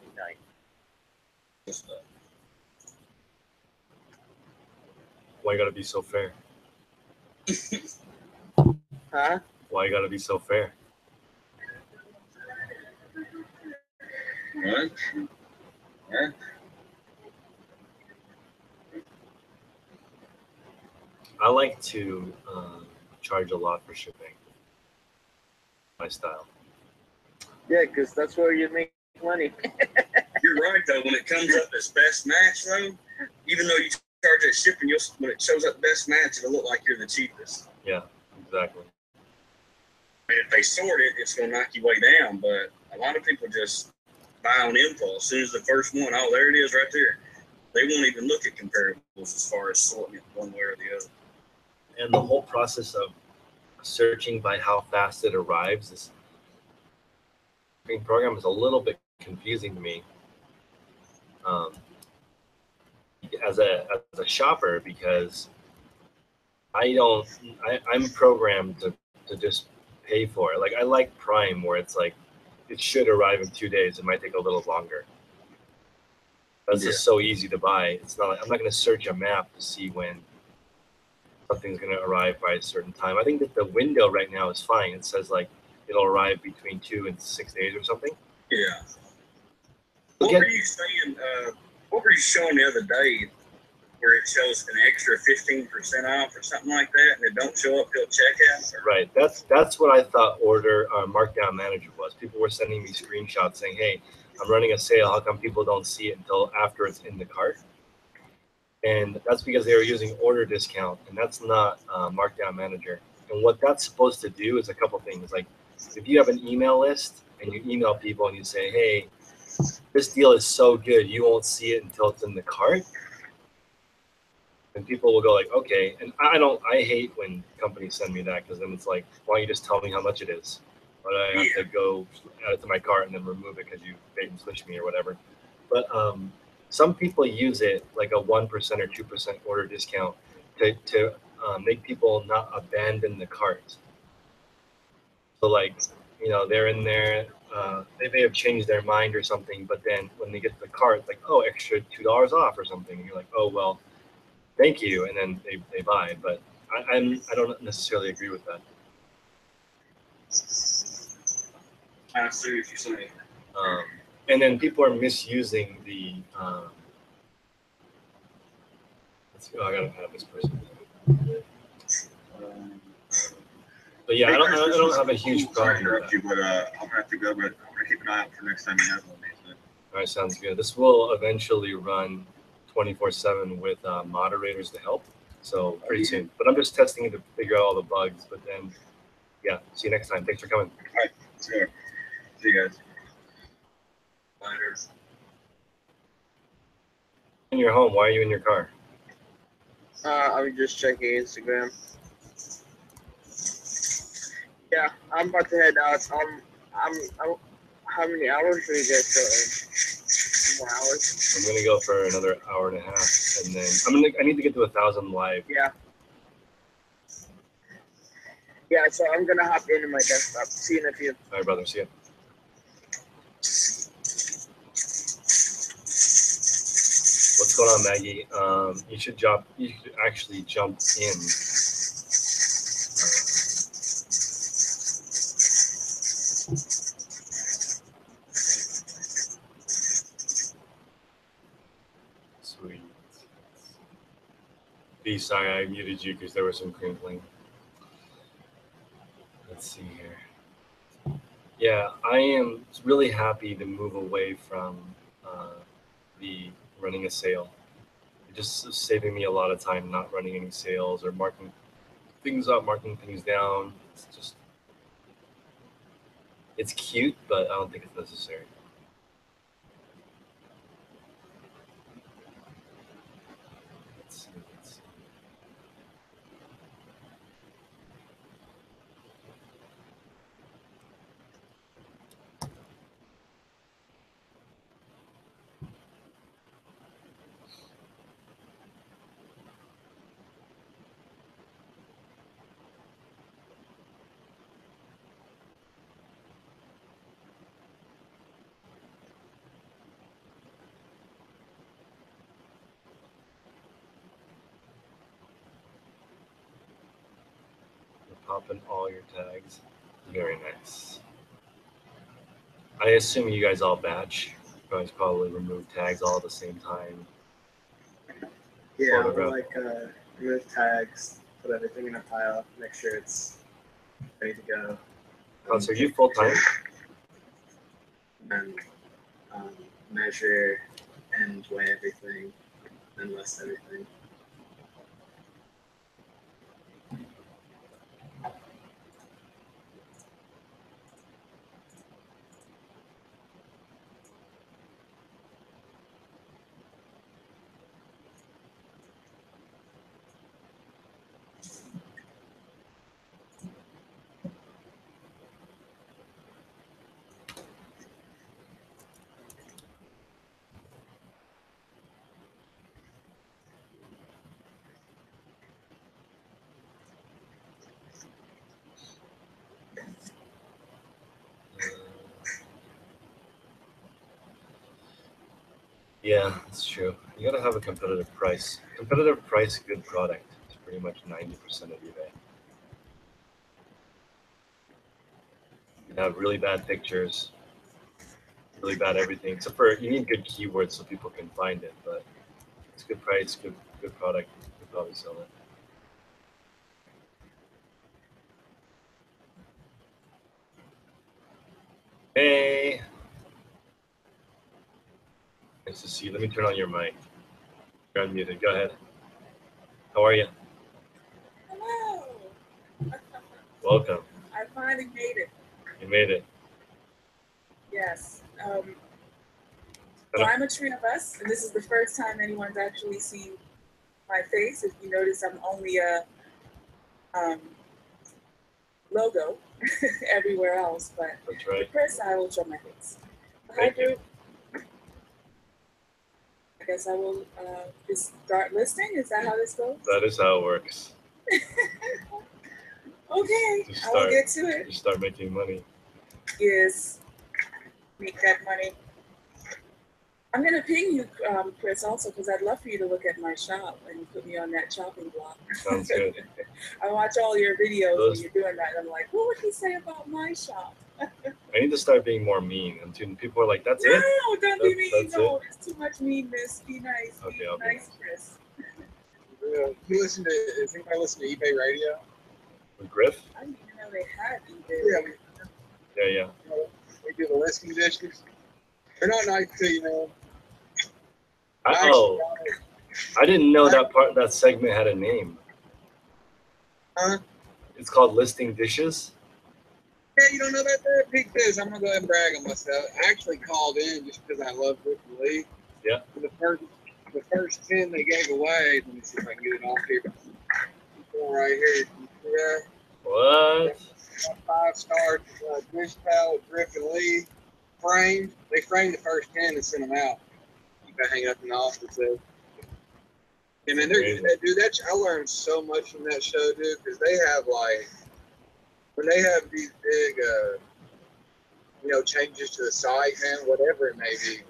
Why you gotta be so fair? Huh? Why you gotta be so fair? What? What? I like to charge a lot for shipping. My style. Yeah, because that's where you make money. You're right, though. When it comes up as best match, though, even though you charge that shipping, when it shows up best match, it'll look like you're the cheapest. Yeah, exactly. And if they sort it, it's going to knock you way down. But a lot of people just buy on impulse. As soon as the first one, oh, there it is right there. They won't even look at comparables as far as sorting it one way or the other. And the whole process of searching by how fast it arrives, this program is a little bit confusing to me as a shopper, because I'm programmed to just pay for it. Like I like Prime, where it's like it should arrive in 2 days. It might take a little longer. That's just so easy to buy. It's not like I'm not going to search a map to see when something's going to arrive by a certain time. I think that the window right now is fine. It says like it'll arrive between 2 and 6 days or something. Yeah. What were you saying? What were you showing the other day, where it shows an extra 15% off or something like that, and it don't show up till checkout? Right. That's what I thought order markdown manager was. People were sending me screenshots saying, "Hey, I'm running a sale. How come people don't see it until after it's in the cart?" And that's because they were using order discount, and that's not markdown manager. And what that's supposed to do is a couple things. Like if you have an email list and you email people and you say, "Hey, this deal is so good, you won't see it until it's in the cart," and people will go like, "Okay." And I hate when companies send me that, because then it's like, why don't you just tell me how much it is? But I have to go add it to my cart and then remove it because you bait and switch me or whatever. But some people use it like a 1% or 2% order discount to make people not abandon the cart. So like, they're in there, they may have changed their mind or something, but then when they get to the cart, like, oh, extra $2 off or something. And you're like, oh, well, thank you. And then they buy. But I don't necessarily agree with that. I see what you're saying. And then people are misusing the. I gotta have this person. But yeah, I don't have a huge problem. Sorry to interrupt you, but I'm gonna have to go. But I'm gonna keep an eye out for next time you have one. All right, sounds good. This will eventually run 24/7 with moderators to help. So pretty soon. But I'm just testing it to figure out all the bugs. But then, yeah, see you next time. Thanks for coming. All right, see you guys. Later. In your home, why are you in your car? I'm just checking Instagram. Yeah, I'm about to head out. I'm how many hours are you guys going? 4 hours. hours. I'm gonna go for another hour and a half, and then I need to get to 1,000 live. Yeah. Yeah, so I'm gonna hop into my desktop. See you in a few. All right, brother. See ya. What's going on, Maggie? You should actually jump in. Sweet. B, sorry, I muted you because there was some crinkling. Let's see here. Yeah, I am really happy to move away from the running a sale. It just is saving me a lot of time not running any sales or marking things up, marking things down. It's cute, but I don't think it's necessary. Let's see. Pop in all your tags. Very nice. I assume you guys all batch. You guys probably remove tags all at the same time. Yeah, Photograph. like remove tags, put everything in a pile, make sure it's ready to go. So are you full time? And measure and weigh everything, and list everything. Yeah, that's true. You gotta have a competitive price. Competitive price, good product. It's pretty much 90% of eBay. You have really bad pictures, really bad everything, except for you need good keywords so people can find it. But it's good price, good product. You could probably sell it. Hey, nice to see you. Let me turn on your mic. You're unmuted. Go ahead. How are you? Hello. Welcome. I finally made it. You made it. Yes. So I'm a tree of us, and this is the first time anyone's actually seen my face. If you notice, I'm only a logo everywhere else, but That's right. the first I will show my face. Hi, Thank you. group. I guess I will just start listing. Is that how this goes? That is how it works. Okay, Just I will get to it. You start making money. Yes, make that money. I'm gonna ping you, Chris, also because I'd love for you to look at my shop and put me on that shopping block. Sounds good. I watch all your videos when you're doing that. And I'm like, what would he say about my shop? I need to start being more mean. And people are like, "That's it." No, don't be mean. No, it? there's too much meanness. Be nice. Okay, be I'll be nice, nice. Chris. You listen to? Does anybody listen to eBay Radio? With Griff? I didn't even know they had eBay. Yeah. They do the listing dishes. They're not nice to you, man. I didn't know that segment had a name. Huh? It's called Listing Dishes. Yeah, you don't know about that? Pete says, I'm going to go ahead and brag on myself. I actually called in just because I love Rick and Lee. Yeah. For the first 10 they gave away, let me see if I can get it off here. Right here. Yeah. What? 5-star dish towel with Rick and Lee framed. They framed the first 10 and sent them out. You got hanging up in the office there. And then I learned so much from that show, dude, because they have when they have these big, changes to the site, man, whatever it may be,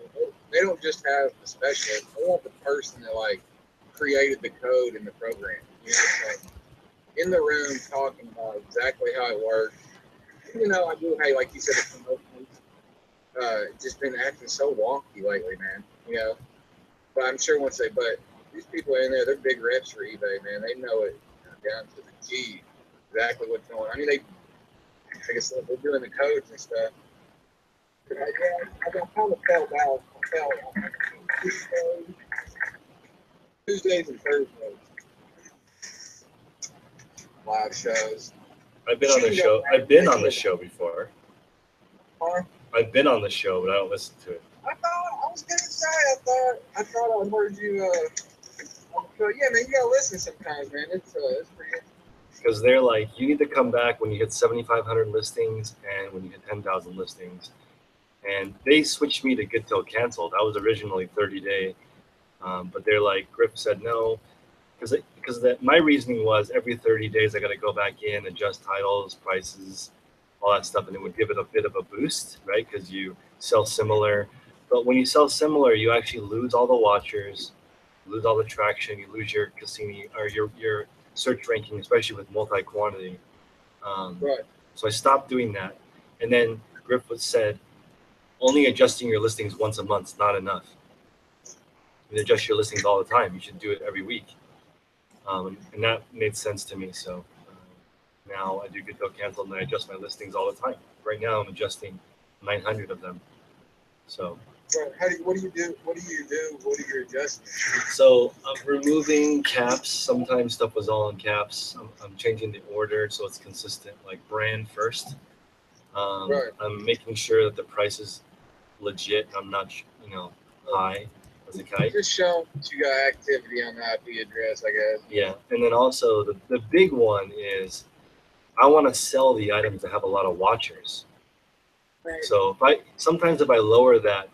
they don't just have the specialist. They want the person that created the code in the program. It's in the room talking about exactly how it works. I do, hey, like you said, the promotions, just been acting so wonky lately, man. But I'm sure but these people in there, they're big reps for eBay, man. They know it down to the T, exactly what's going on. I mean, like I said, they're doing the codes and stuff. But I kind of felt out. Tuesdays and Thursdays. Live shows. I've been on the show. I've been on the show before. Huh? I've been on the show, but I don't listen to it. I was gonna say, I thought I heard you. Yeah, man, you gotta listen sometimes, man. It's pretty. Because they're like, you need to come back when you hit 7,500 listings and when you hit 10,000 listings. And they switched me to good till canceled. I was originally 30-day, but they're like, Griff said no, because my reasoning was every 30 days I got to go back in, adjust titles, prices, all that stuff, and it would give it a bit of a boost, right? Because you sell similar, but when you sell similar, you actually lose all the watchers, lose all the traction, you lose your Cassini or your search ranking, especially with multi-quantity. Right. So I stopped doing that, and then Griff said, only adjusting your listings once a month is not enough. You adjust your listings all the time. You should do it every week. And that made sense to me. So now I do good till cancel, and I adjust my listings all the time. Right now I'm adjusting 900 of them. So. Right. What do you do? What are your adjustments? So I'm removing caps. Sometimes stuff was all in caps. I'm changing the order so it's consistent, like brand first. Right. I'm making sure that the price is legit. I'm not, high as a kite. Just show that you got activity on the IP address, I guess. Yeah, and then also the big one is I want to sell the items that have a lot of watchers. Right. So sometimes if I lower that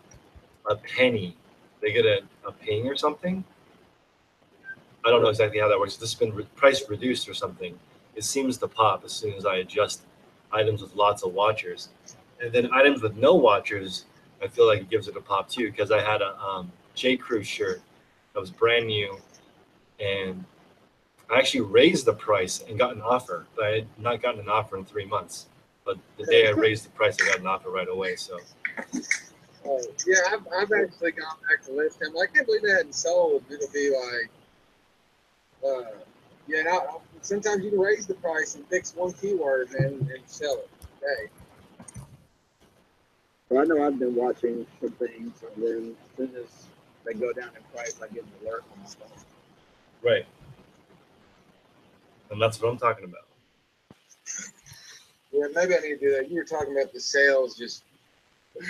a penny, they get a ping or something. I don't know exactly how that works. This has been price reduced or something. It seems to pop as soon as I adjust items with lots of watchers. And then items with no watchers, I feel like it gives it a pop too, because I had a J. Crew shirt that was brand new, and I actually raised the price and got an offer, but I had not gotten an offer in 3 months. But the day I raised the price, I got an offer right away. So. Yeah, I've actually gone back to list him. I can't believe they hadn't sold. It'll be sometimes you can raise the price and fix one keyword and sell it. Hey. Well, I know I've been watching some things, and then as soon as they go down in price, I get an alert on my phone. Right. And that's what I'm talking about. Yeah, maybe I need to do that. You were talking about the sales, just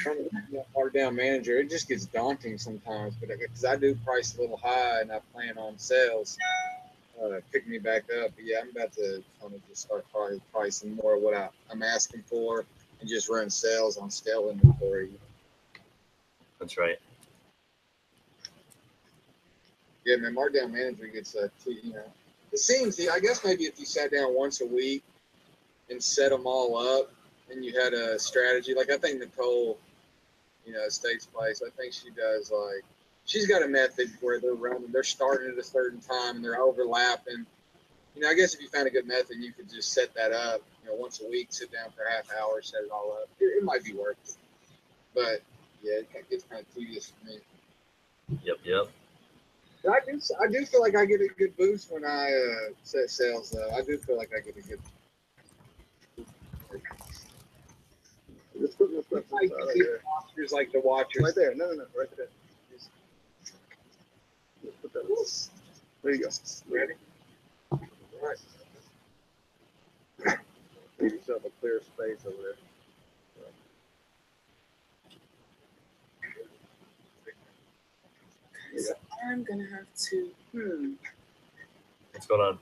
trying to hard down manager. It just gets daunting sometimes, but because I do price a little high and I plan on sales pick me back up. But yeah, I'm about to kind of just start pricing more of what I'm asking for and just run sales on scale inventory. That's right. Yeah, man, markdown manager gets it seems, I guess maybe if you sat down once a week and set them all up and you had a strategy, like I think Nicole, State's Place, I think she does she's got a method where they're starting at a certain time and they're overlapping. I guess if you found a good method, you could just set that up, once a week, sit down for a half hour, set it all up. It might be worth it. But yeah, it gets kind of tedious for me. Yep. But I do feel like I get a good boost when I set sales though. I do feel like I get a good Just put my stuff like right there. watchers like the watchers. Right there. No, right there. Just put that. There you go. Ready? All right. Leave yourself a clear space over there. So I'm gonna have to. What's going on?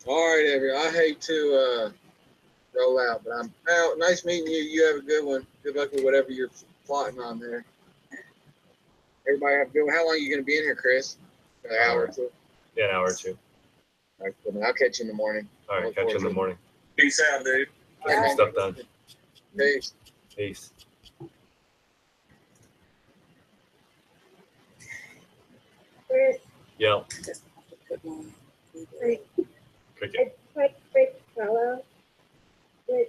All right, everyone. I hate to roll out. But well, nice meeting you. You have a good one. Good luck with whatever you're plotting on there. Everybody have a good one. How long are you going to be in here, Chris? An hour or two? Yeah, an hour or two. All right, cool. I'll catch you in the morning. All right, catch you in the morning. Peace out, dude. Get some stuff done. Peace. Peace. Chris, Yeah. I Cricket. tried to break Trello with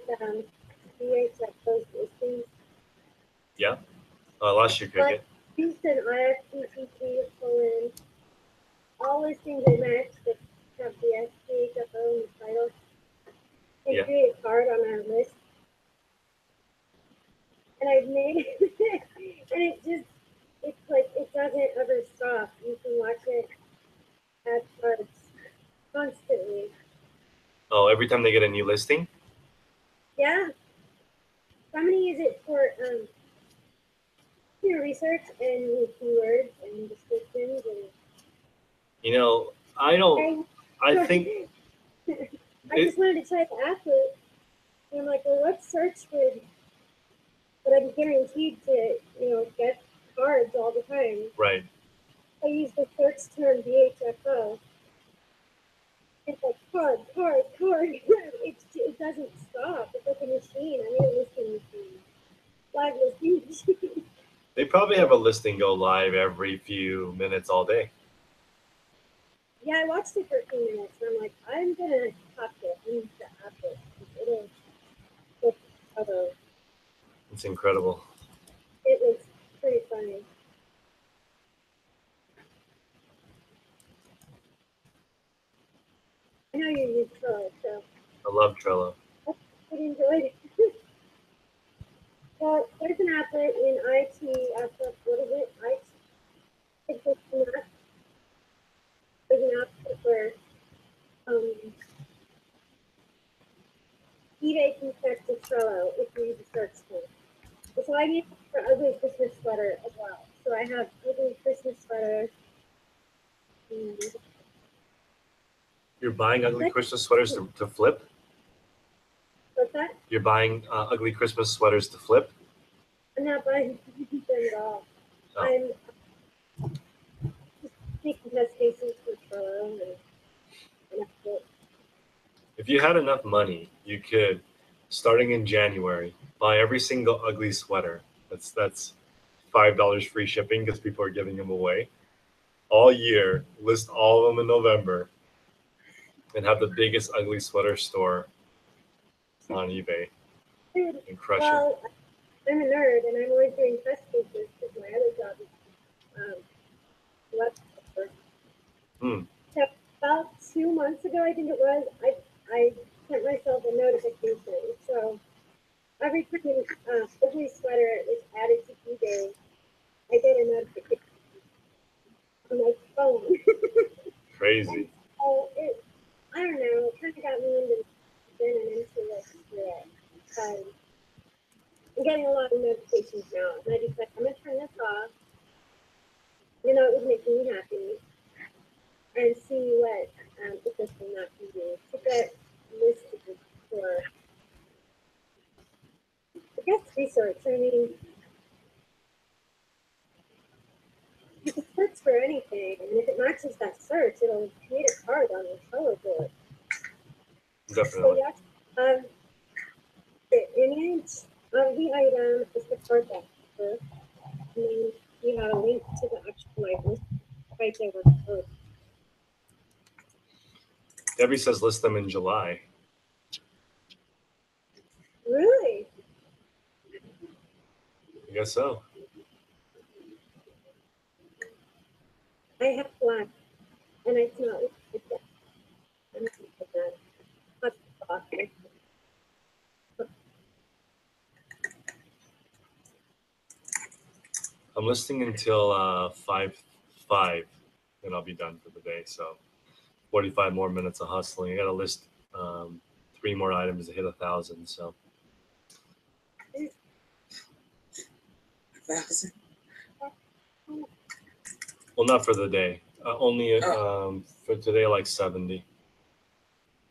DHS post listings. Yeah. I lost you, Cricket. Houston IFTTT to pull in all listings that match that have the SPHFO in the title and Yeah. create a card on our list. And I've made it, and it's like, it doesn't ever stop. You can watch it add cards constantly. Oh, every time they get a new listing? Yeah. Somebody use it for research and keywords and descriptions and You know, I think I just wanted to try the athlete. And I'm like, well, let's search for but I'm guaranteed to, get cards all the time. right. I use the search term DHFO. It's like card. It doesn't stop. It's like a machine. I mean, a listing machine. Live listing machine. They probably have a listing go live every few minutes all day. Yeah, I watched it for a few minutes, and I'm like, I'm gonna talk to it. I need to app it. It'll look other. It's incredible. It was pretty funny. I know you use Trello, so I love Trello. I enjoyed it. Well, there's an applet in IT. What is it? It's just not. There's an applet where eBay can connect to Trello if you use a search term. So I use it for ugly Christmas sweater as well. So I have ugly Christmas sweaters. You're buying ugly Christmas sweaters to flip? What's that? You're buying ugly Christmas sweaters to flip? I'm not buying them at all. Oh. I'm just making test cases for Trello and that's it. If you had enough money, you could, starting in January, buy every single ugly sweater. That's $5 free shipping because people are giving them away all year. List all of them in November, and have the biggest ugly sweater store on eBay and crush it. Well, I'm a nerd and I'm always doing test cases because my other job is web developer. So about 2 months ago, I think it was, I sent myself a notification. So every time an ugly sweater is added to eBay, I get a notification on my phone. Crazy. So I don't know, it kind of got me into it. I'm getting a lot of notifications now, and I just like, I'm gonna turn this off. It was making me happy, and see what if this will not can do to get listed for. I guess research. I mean, you can search for anything, and if it matches that search, it'll create a card on the Trello board. Definitely. So the image of the item is the card back, and then you have a link to the actual item right there with the code. Debbie says list them in July. Really? I guess so. I have black, and it's not like that. I'm not like that. That's awesome. I'm listing until 5, and I'll be done for the day. So 45 more minutes of hustling. I got to list 3 more items to hit 1,000. So 1,000. well, not for the day. Only for today, like 70.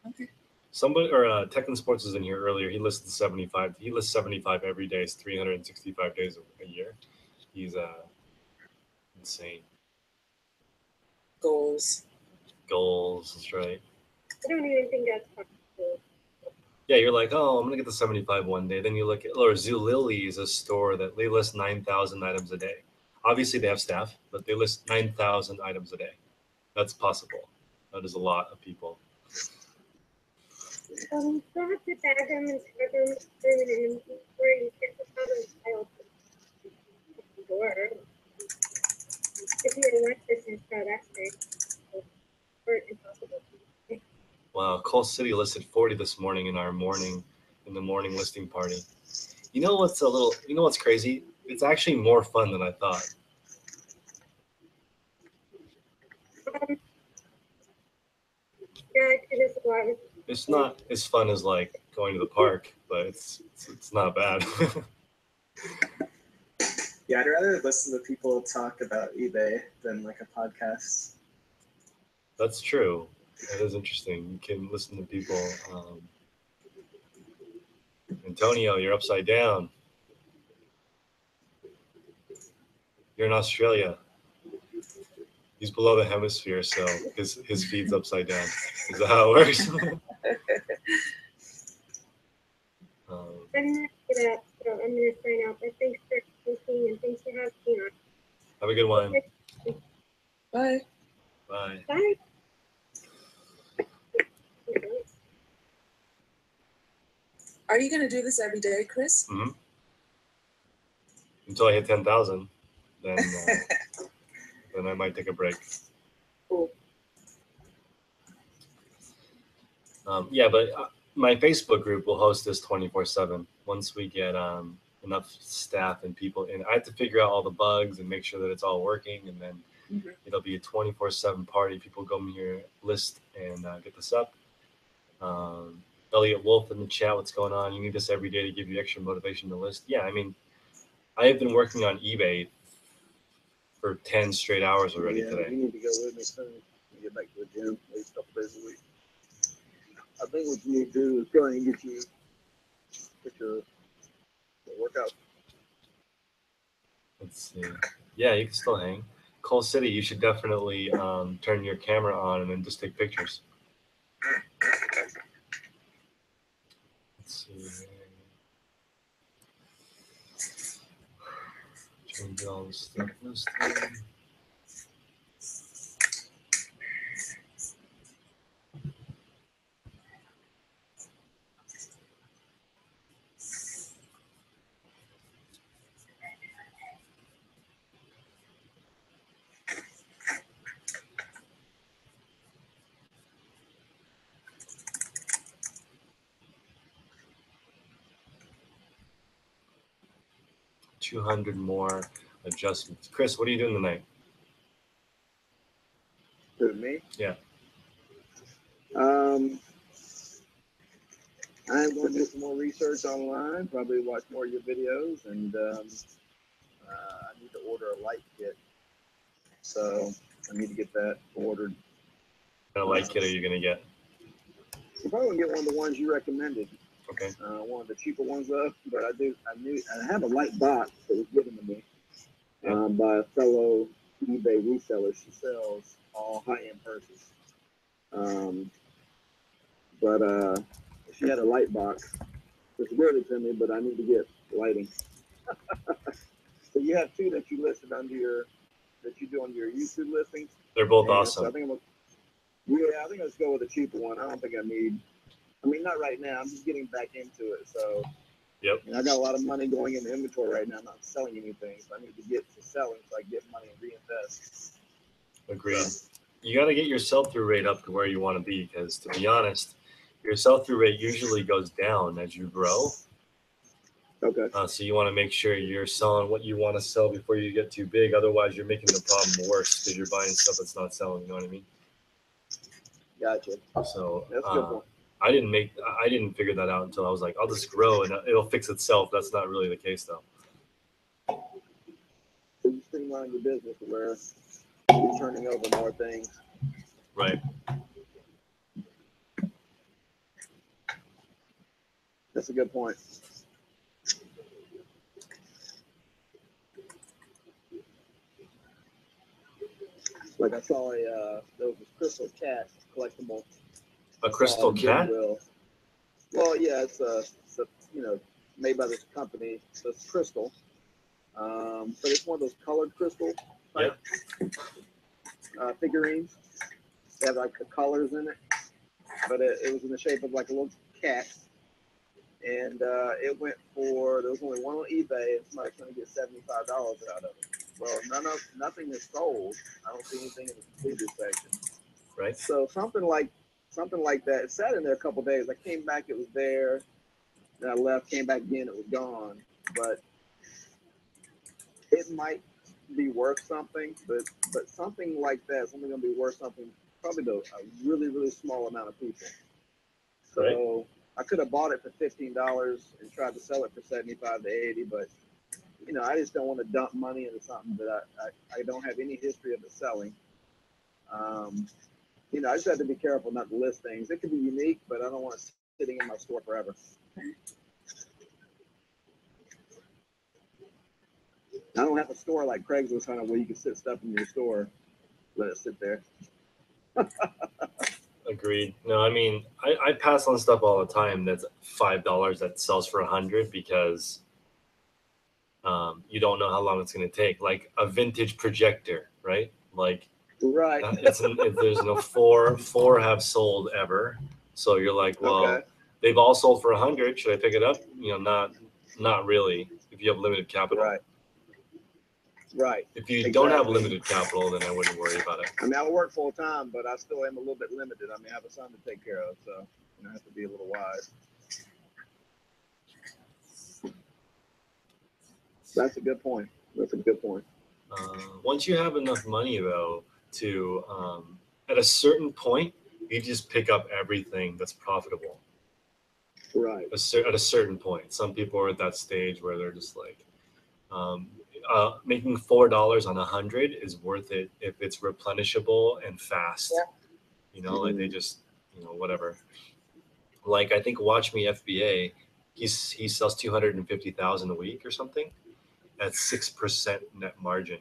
Okay. Somebody or Tech and Sports was in here earlier. He listed 75. He lists 75 every day. It's 365 days a year. He's insane. Goals. That's right. I don't even think that's possible. Yeah, you're like, oh, I'm gonna get the 75 one day. Then you look at, or Zulily is a store that they list 9,000 items a day. Obviously, they have staff, but they list 9,000 items a day. That's possible. That is a lot of people. You still have to tag them and tag them in an inventory. You can't just have them file the door. If you're in West business, that's great. Or impossible. Wow, Coal City listed 40 this morning in the morning listing party. You know what's crazy? It's actually more fun than I thought. Yeah, it is a lot. It's not as fun as like going to the park, but it's not bad. Yeah, I'd rather listen to people talk about eBay than like a podcast. That's true. That is interesting. You can listen to people. Antonio, you're upside down. You're in Australia. He's below the hemisphere, so his feed's upside down. Is that how it works? I'm gonna get up, so I'm gonna sign out. But thanks for listening and thanks for having me on. Have a good one. Bye. Bye. Bye. Are you going to do this every day, Chris? Mm-hmm. Until I hit 10,000, then I might take a break. Cool. Yeah, but my Facebook group will host this 24/7. Once we get enough staff and people in, I have to figure out all the bugs and make sure that it's all working, and then it'll be a 24/7 party. People come here, list, and get this up. Elliot Wolf in the chat, what's going on? You need this every day to give you extra motivation to list. Yeah, I mean, I have been working on eBay for 10 straight hours already today. You need to go with me soon and get back to the gym at least a couple days a week. I think what you need to do is go ahead and get your workout. Let's see. Yeah, you can still hang. Coal City, you should definitely turn your camera on and then just take pictures. Let's see. Trying to get all this stuff listed. $200 more adjustments. Chris, what are you doing tonight? To me? Yeah. I'm going to do some more research online, probably watch more of your videos, and I need to order a light kit. So I need to get that ordered. What kind of light kit are you going to get? I'm probably going to get one of the ones you recommended. Okay. One of the cheaper ones but I have a light box that was given to me by a fellow eBay reseller. She sells all high-end purses. But she had a light box. It's really to me, but I need to get lighting. So you have two that you listed that you do on your YouTube listings. They're both awesome. So I think let's go with the cheaper one. I don't think not right now. I'm just getting back into it. So yep. I got a lot of money going into inventory right now. I'm not selling anything. So I need to get to selling so I get money and reinvest. Agreed. You got to get your sell-through rate up to where you want to be, because to be honest, your sell-through rate usually goes down as you grow. Okay. So you want to make sure you're selling what you want to sell before you get too big. Otherwise, you're making the problem worse because you're buying stuff that's not selling. You know what I mean? Gotcha. So that's a good point. I didn't figure that out until I was like, I'll just grow and it'll fix itself. That's not really the case, though. So you streamline your business where you're turning over more things. Right. That's a good point. Like I saw there was this crystal cat collectible. A crystal cat? Goodwill. Well, yeah, it's a made by this company. So it's crystal, but it's one of those colored crystal type figurines. They have like the colors in it, but it was in the shape of like a little cat. And it went for, there was only one on eBay, and somebody's trying to get $75 out of it. Well, nothing is sold. I don't see anything in the completed section. Right. So something like that. It sat in there a couple days. I came back, it was there. Then I left, came back again, it was gone. But it might be worth something. But something like that, something gonna be worth something probably to a really, really small amount of people. So. Right. I could have bought it for $15 and tried to sell it for $75 to $80, but I just don't want to dump money into something that I don't have any history of it selling. I just have to be careful not to list things. It could be unique, but I don't want it sitting in my store forever. I don't have a store like Craigslist kind of where you can sit stuff in your store, let it sit there. Agreed. No, I mean, I pass on stuff all the time that's $5 that sells for $100 because you don't know how long it's going to take. Like a vintage projector, right? Like, right. There's no four have sold ever. So you're like, well, okay. They've all sold for $100. Should I pick it up? Not really. If you have limited capital. Right. Right. If you don't have limited capital, then I wouldn't worry about it. I mean, I work full time, but I still am a little bit limited. I mean, I have a son to take care of, so I have to be a little wise. That's a good point. Once you have enough money, though, to at a certain point, you just pick up everything that's profitable. Right. At a certain point, some people are at that stage where they're just like. Making $4 on 100 is worth it if it's replenishable and fast. Yeah. Like they just, whatever. Like I think Watch Me FBA, he sells 250,000 a week or something. At 6% net margin.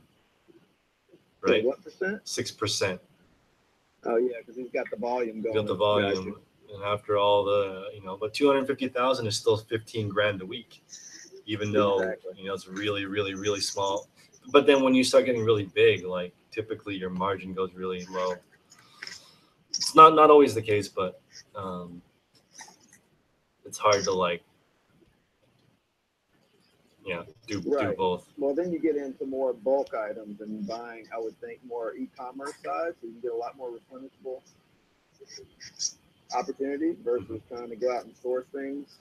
Right? So what percent? 6%. Oh yeah, because he's got the volume going. Got the volume, and after all the, but 250,000 is still 15 grand a week. Even though, it's really, really, really small. But then when you start getting really big, like typically your margin goes really low. It's not always the case, but it's hard to do both. Well, then you get into more bulk items and buying, I would think, more e-commerce side, so you get a lot more replenishable opportunity versus trying to go out and source things.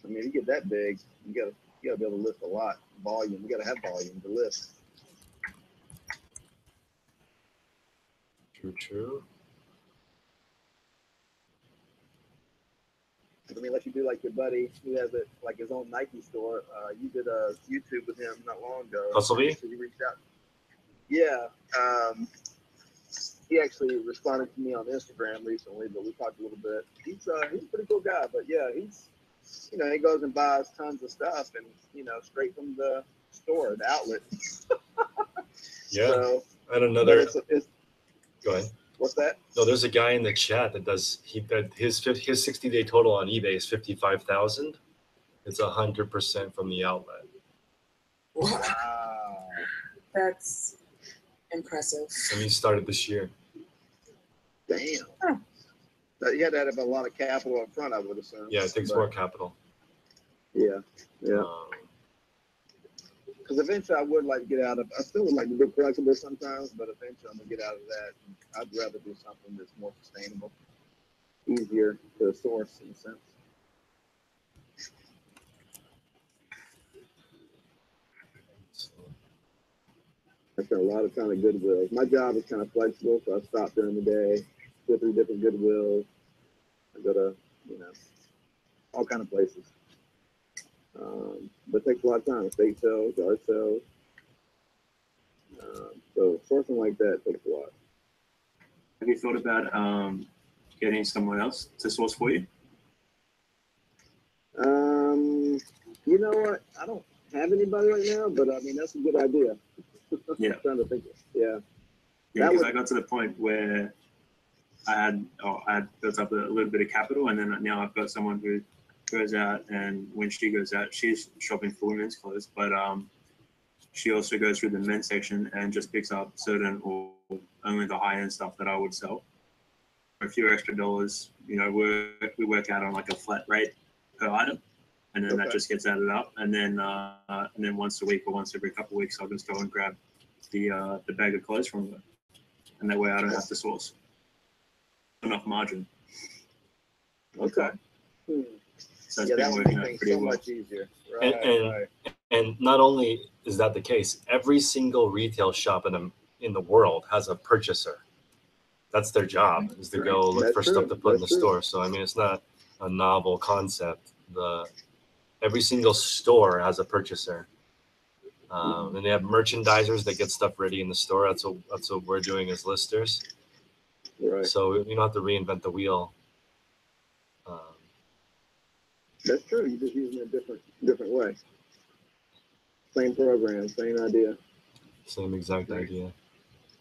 I mean, you get that big, you gotta be able to lift a lot. Volume. You gotta have volume to lift. True. I mean, unless you do like your buddy who has it like his own Nike store. You did a YouTube with him not long ago. Hustlebee? So he reached out. Yeah. He actually responded to me on Instagram recently, but we talked a little bit. He's a pretty cool guy, but yeah, he's he goes and buys tons of stuff and straight from the store, the outlet. Yeah. So, and another. Go ahead. What's that? No, there's a guy in the chat that does his 60-day total on eBay is 55,000. It's 100% from the outlet. Wow, that's impressive. And he started this year. Damn. Huh. You had to have a lot of capital up front, I would assume. Yeah, it takes more capital. Yeah. Because eventually I would like to get out of, I still would like to do collectibles sometimes, but eventually I'm going to get out of that. I'd rather do something that's more sustainable, easier to source in a sense. I spent a lot of time at Goodwill. My job is kind of flexible, so I stop during the day, 2 or 3 different Goodwills. I go to, all kind of places. But it takes a lot of time. Estate sales, yard sales. So sourcing like that takes a lot. Have you thought about getting someone else to source for you? know what? I don't have anybody right now, but I mean that's a good idea. Yeah. I'm trying to think. Yeah. Yeah, That because would- I got to the point where I had built up a little bit of capital, and then now I've got someone who goes out, and when she goes out, she's shopping for women's clothes, but she also goes through the men's section and just picks up certain or only the high end stuff that I would sell. For a few extra dollars, you know, we work out on like a flat rate per item, and then that Okay. just gets added up, and then once a week or once every couple of weeks, I'll just go and grab the bag of clothes from her, and that way I don't have to source enough margin. Okay. So it's Yeah, that been would working make out things pretty so well. much easier. And- Right. and- Right. And not only is that the case, every single retail shop in the world has a purchaser. That's their job, is to go look That's for true. stuff to put in the That's true. store. So I mean, it's not a novel concept. Every single store has a purchaser. And they have merchandisers that get stuff ready in the store. That's what we're doing as listers. Right. So you don't have to reinvent the wheel. That's true. You're just using it a different way. Same program, same idea, Same exact idea.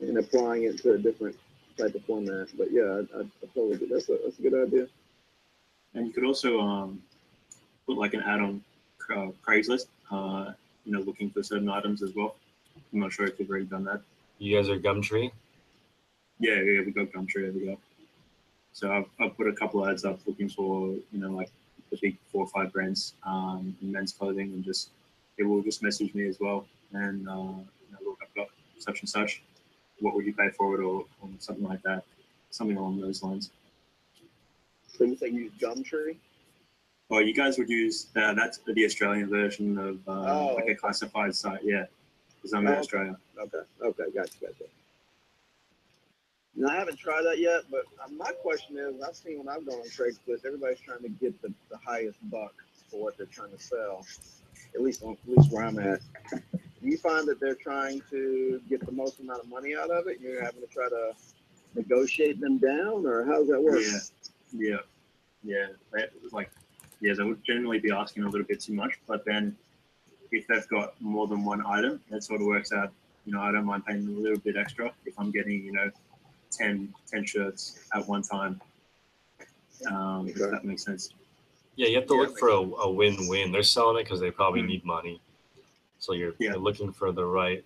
and applying it to a different type of format. But yeah, I totally get that's a good idea. And you could also put like an ad on Craigslist, you know, looking for certain items as well. I'm not sure if you've already done that. You guys are Gumtree? Yeah, we got Gumtree, there we go. So I've put a couple ads up looking for, you know, like the big 4 or 5 brands in men's clothing, and just people will just message me as well, and you know, look, I've got such and such. What would you pay for it, or something like that, something along those lines. So you say you use Gumtree? Well, you guys would use that's the Australian version of like okay. a classified site, yeah, because I'm in Australia. Okay, gotcha. No, I haven't tried that yet, but my question is, I've seen when I've gone on Craigslist, everybody's trying to get the highest buck for what they're trying to sell. At least where I'm at. Do you find that they're trying to get the most amount of money out of it? You're having to try to negotiate them down, or how does that work? Yeah. They would generally be asking a little bit too much, but then if they've got more than one item, that sort of works out. You know, I don't mind paying a little bit extra if I'm getting, you know, 10 shirts at one time. If that makes sense. Yeah, you have to look for a win-win. They're selling it because they probably need money. So you're looking for the right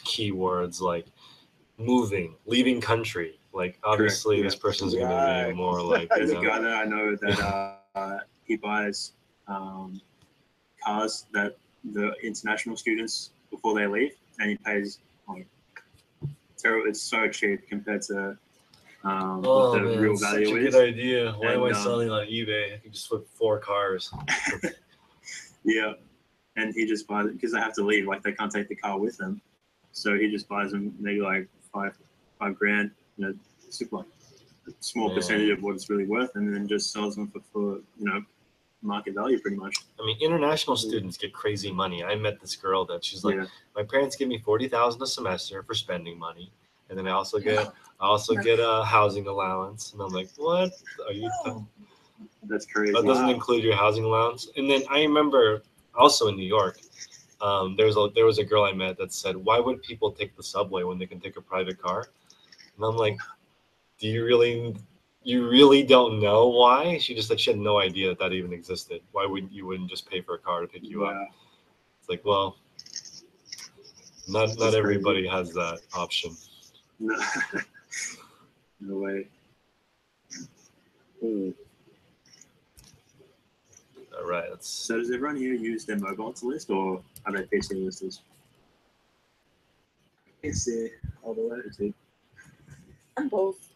keywords like moving, leaving country. Like obviously this person's going to be more like. There's a guy that I know that he buys cars that the international students before they leave, and he pays like terrible. It's so cheap compared to what the real value such a is. good idea. Why am I And, selling on eBay? I can just flip 4 cars. Yeah, and he just buys it because they have to leave. Like they can't take the car with them, so he just buys them maybe like $5,000. You know, super like a small percentage of what it's really worth, and then just sells them for you know market value pretty much. I mean, international students get crazy money. I met this girl that she's like, my parents give me $40,000 a semester for spending money, and then I also get a housing allowance. And I'm like, what are you? That's crazy. That doesn't include your housing allowance. And then I remember also in New York, there was a girl I met that said, why would people take the subway when they can take a private car? And I'm like, do you really don't know why? She just said she had no idea that even existed. Why wouldn't just pay for a car to pick you up? It's like, well, not everybody has that option. No, no way. All right. So does everyone here use their mobile to list, or are they PC listers? PC all the way. I'm both.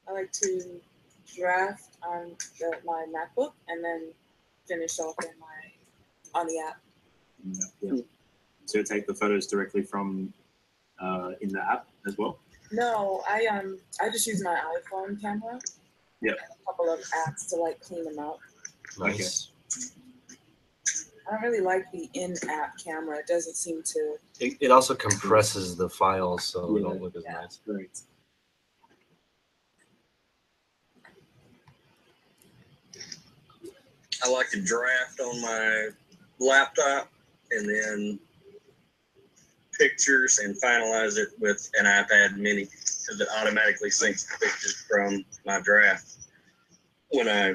I like to draft on my MacBook and then finish off on the app. Yeah. So you take the photos directly from in the app as well? No, I just use my iPhone camera. Yeah. And a couple of apps to like clean them up. Nice. I don't really like the in-app camera. It doesn't seem to. It also compresses the files, so it don't look as nice. Right. I like to draft on my laptop and then pictures and finalize it with an iPad mini because it automatically syncs the pictures from my draft when I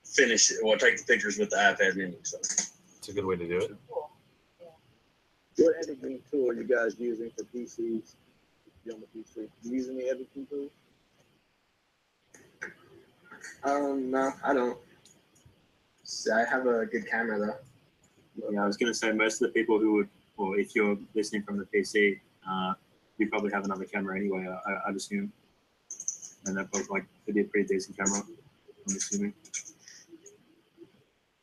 finish it. Well, I take the pictures with the iPad mini. So It's a good way to do it. What editing tool are you guys using for PCs? You on the PC? You use any editing tools? No, I don't. I have a good camera though. Yeah, I was going to say most of the people who would, or if you're listening from the PC, you probably have another camera anyway, I'd assume. And that probably like could be a pretty decent camera, I'm assuming.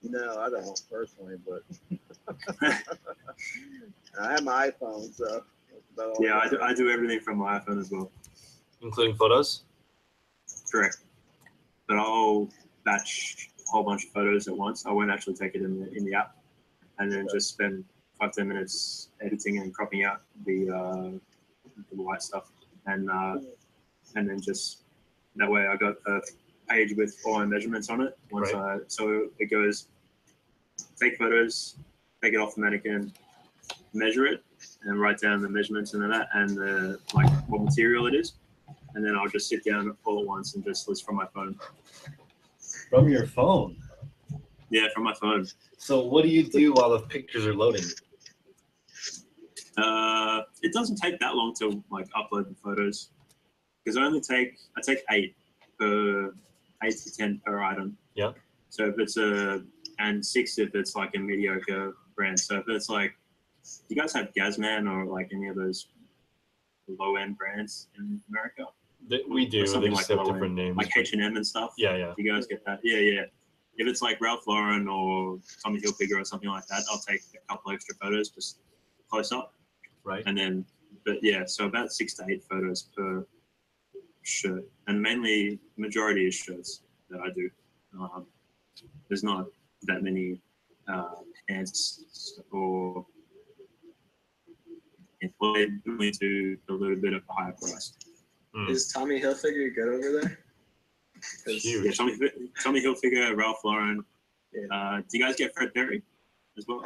No, I don't personally, but I have my iPhone, so that's about all. Yeah, I do everything from my iPhone as well. Including photos? Correct. But I'll batch a whole bunch of photos at once. I won't actually take it in the app, and then just spend 5-10 minutes editing and cropping out the white stuff, and then just that way I got a page with all my measurements on it. So it goes take photos, take it off the mannequin, measure it, and write down the measurements and that, and the like what material it is, and then I'll just sit down all at once and just list from my phone. From your phone? Yeah, from my phone. So what do you do while the pictures are loading? It doesn't take that long to like upload the photos because I take 8 to 10 per item. Yeah. So if it's and 6 if it's like a mediocre brand. So if it's like, you guys have Gazman or like any of those low end brands in America? We do. They just have different names. Like H&M and stuff. Yeah, yeah. You guys get that? Yeah. If it's like Ralph Lauren or Tommy Hilfiger or something like that, I'll take a couple extra photos just close up. Right. And then, but yeah, so about 6 to 8 photos per shirt, and mainly majority is shirts that I do. There's not that many pants or employed to a little bit of a higher price. Is Tommy Hilfiger good over there? Huge. Yeah, Tommy Hilfiger, Ralph Lauren. Do you guys get Fred Perry as well?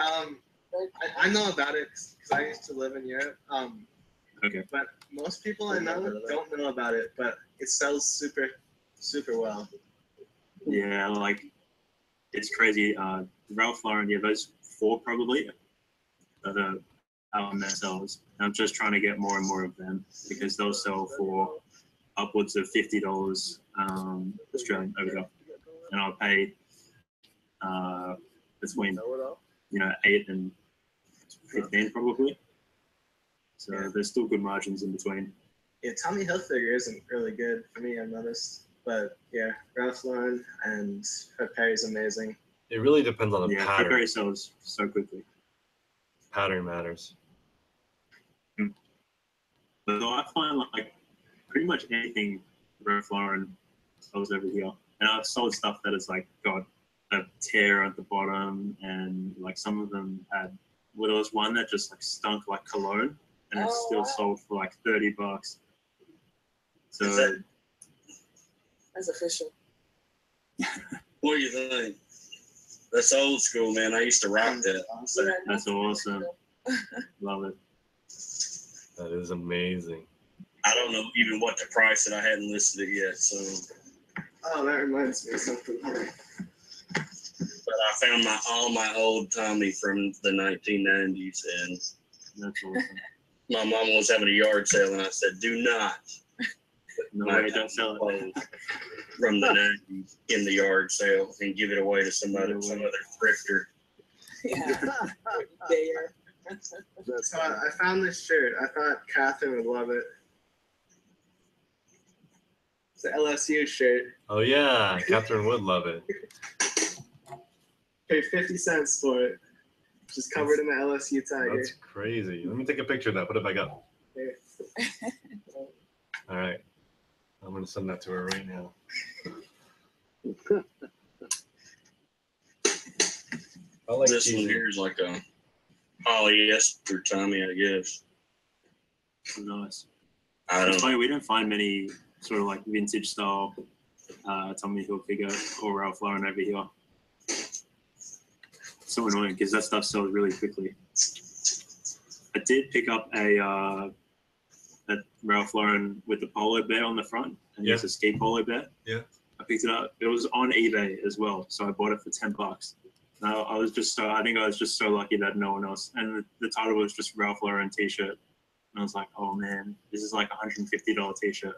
I know about it because I used to live in Europe. Okay. But most people I know don't know about it, but it sells super, super well. Yeah, like it's crazy. Ralph Lauren, yeah, those 4 probably are the best sellers. I'm just trying to get more and more of them because they'll sell for upwards of $50 Australian over here, and I'll pay between 8 and 15 probably. So there's still good margins in between. Yeah, Tommy Hilfiger isn't really good for me, I've noticed. But yeah, Ralph Lauren and Fred Perry's amazing. It really depends on the Fred pattern. Perry sells so quickly. Pattern matters. So I find like pretty much anything Ralph Lauren sells over here. And I've sold stuff that has like got a tear at the bottom, and like some of them had, well, there was one that just like stunk like cologne, and it's still sold for like $30. So That's official. what do you think? That's old school, man. I used to rock that. So that's awesome. Love it. That is amazing. I don't know even what the price, and I hadn't listed it yet. So, oh, that reminds me of something. But I found all my old Tommy from the 1990s, and that's awesome. My mom was having a yard sale, and I said, "Do not." No way, don't sell it. From the 90s in the yard sale and give it away to some other thrifter. Yeah. There. So I found this shirt. I thought Catherine would love it. It's an LSU shirt. Oh yeah, Catherine would love it. Paid 50 cents for it. Just covered in the LSU tiger. That's crazy. Let me take a picture of that. Put it back up. Here. All right. I'm going to send that to her right now. I like this one here is like a polyester Tommy, I guess. Nice. I don't It's funny, we don't find many sort of like vintage style Tommy Hilfiger or Ralph Lauren over here. so annoying because that stuff sells really quickly. I did pick up a Ralph Lauren with the polo bear on the front, and it's a ski polo bear. Yeah. I picked it up. It was on eBay as well, so I bought it for $10. Now I was just so lucky that no one else. And the title was just Ralph Lauren T-shirt, and I was like, oh man, this is like $150 T-shirt.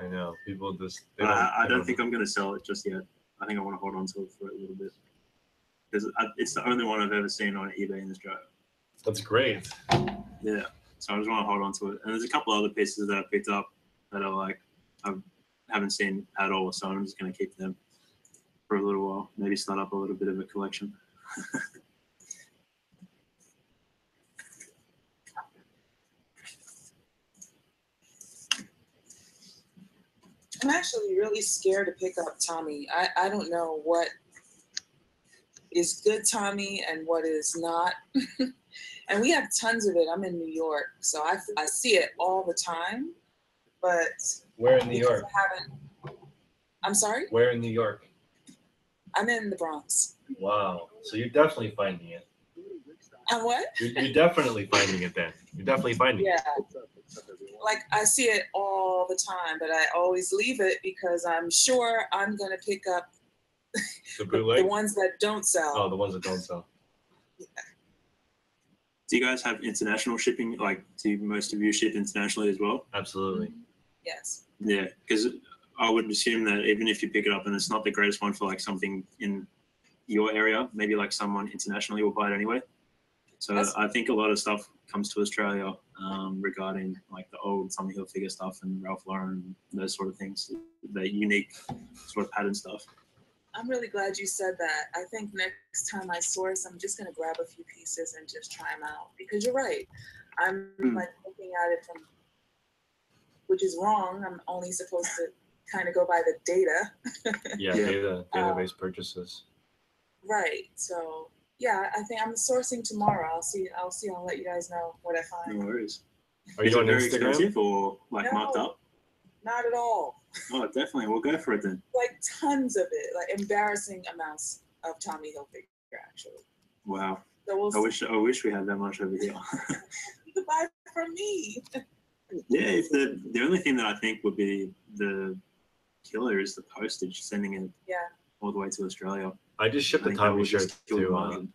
I know people just. I don't think I'm gonna sell it just yet. I think I want to hold on to it for a little bit because it's the only one I've ever seen on eBay in Australia. That's great. Yeah, so I just want to hold on to it. And there's a couple other pieces that I picked up that are like I haven't seen at all, so I'm just gonna keep them for a little while. Maybe start up a little bit of a collection. I'm actually really scared to pick up Tommy. I don't know what is good Tommy and what is not. And we have tons of it. I'm in New York, so I see it all the time. But Where in New York? I'm sorry? Where in New York? I'm in the Bronx. Wow. So you're definitely finding it. And what? You're definitely finding it then. You're definitely finding it. Yeah. Like I see it all the time, but I always leave it because I'm sure I'm gonna pick up the ones that don't sell. Oh, the ones that don't sell. Yeah. Do you guys have international shipping? Like, do most of you ship internationally as well? Absolutely. Mm-hmm. Yes. Yeah, because I would assume that even if you pick it up and it's not the greatest one for like something in your area, maybe like someone internationally will buy it anyway. So I think a lot of stuff comes to Australia regarding like the old Tommy Hilfiger stuff and Ralph Lauren, those sort of things, the unique sort of pattern stuff. I'm really glad you said that. I think next time I source, I'm just going to grab a few pieces and just try them out because you're right. I'm like looking at it from, which is wrong. I'm only supposed to kind of go by the data. Yeah, database purchases. Right. So yeah, I think I'm sourcing tomorrow. I'll let you guys know what I find. No worries. Are you on very Instagram? Expensive or like marked up? Not at all. Oh, definitely. We'll go for it then. Like tons of it, like embarrassing amounts of Tommy Hilfiger, actually. Wow. So I wish we had that much over here. You could buy from me. Yeah, if the only thing that I think would be the killer is the postage, sending it all the way to Australia. I just shipped a Tommy shirt to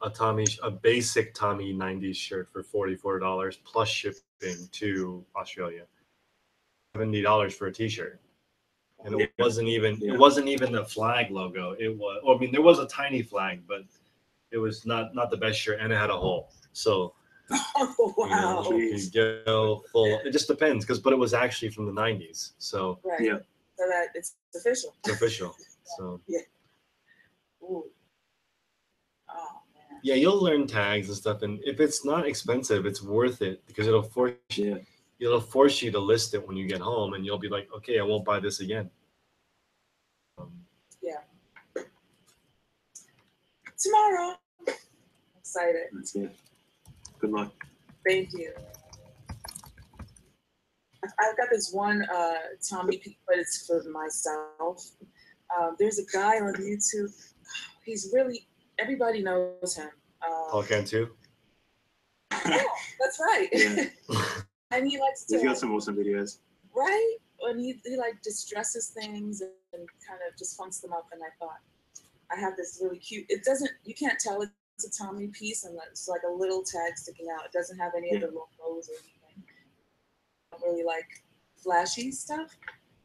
a basic Tommy 90s shirt for $44 plus shipping to Australia. $70 for a T-shirt, and it wasn't even the flag logo. It was, I mean, there was a tiny flag, but it was not the best shirt, and it had a hole. So, oh wow, you go full. It just depends, but it was actually from the 90s. So right, so that it's official. It's official. So yeah. Ooh. Oh man. Yeah, you'll learn tags and stuff, and if it's not expensive, it's worth it because it'll force you. It'll force you to list it when you get home, and you'll be like, okay, I won't buy this again. Yeah. Tomorrow. I'm excited. That's it. Good luck. Thank you. I've got this one Tommy, but it's for myself. There's a guy on YouTube. He's really, everybody knows him. Paul Cantu? Yeah, that's right. Yeah. And he likes to. He's got some awesome videos. Right? When he like distresses things and kind of just funks them up. And I thought, I have this really cute, you can't tell it's a Tommy piece, and it's like a little tag sticking out. It doesn't have any other logos or anything. I don't really like flashy stuff,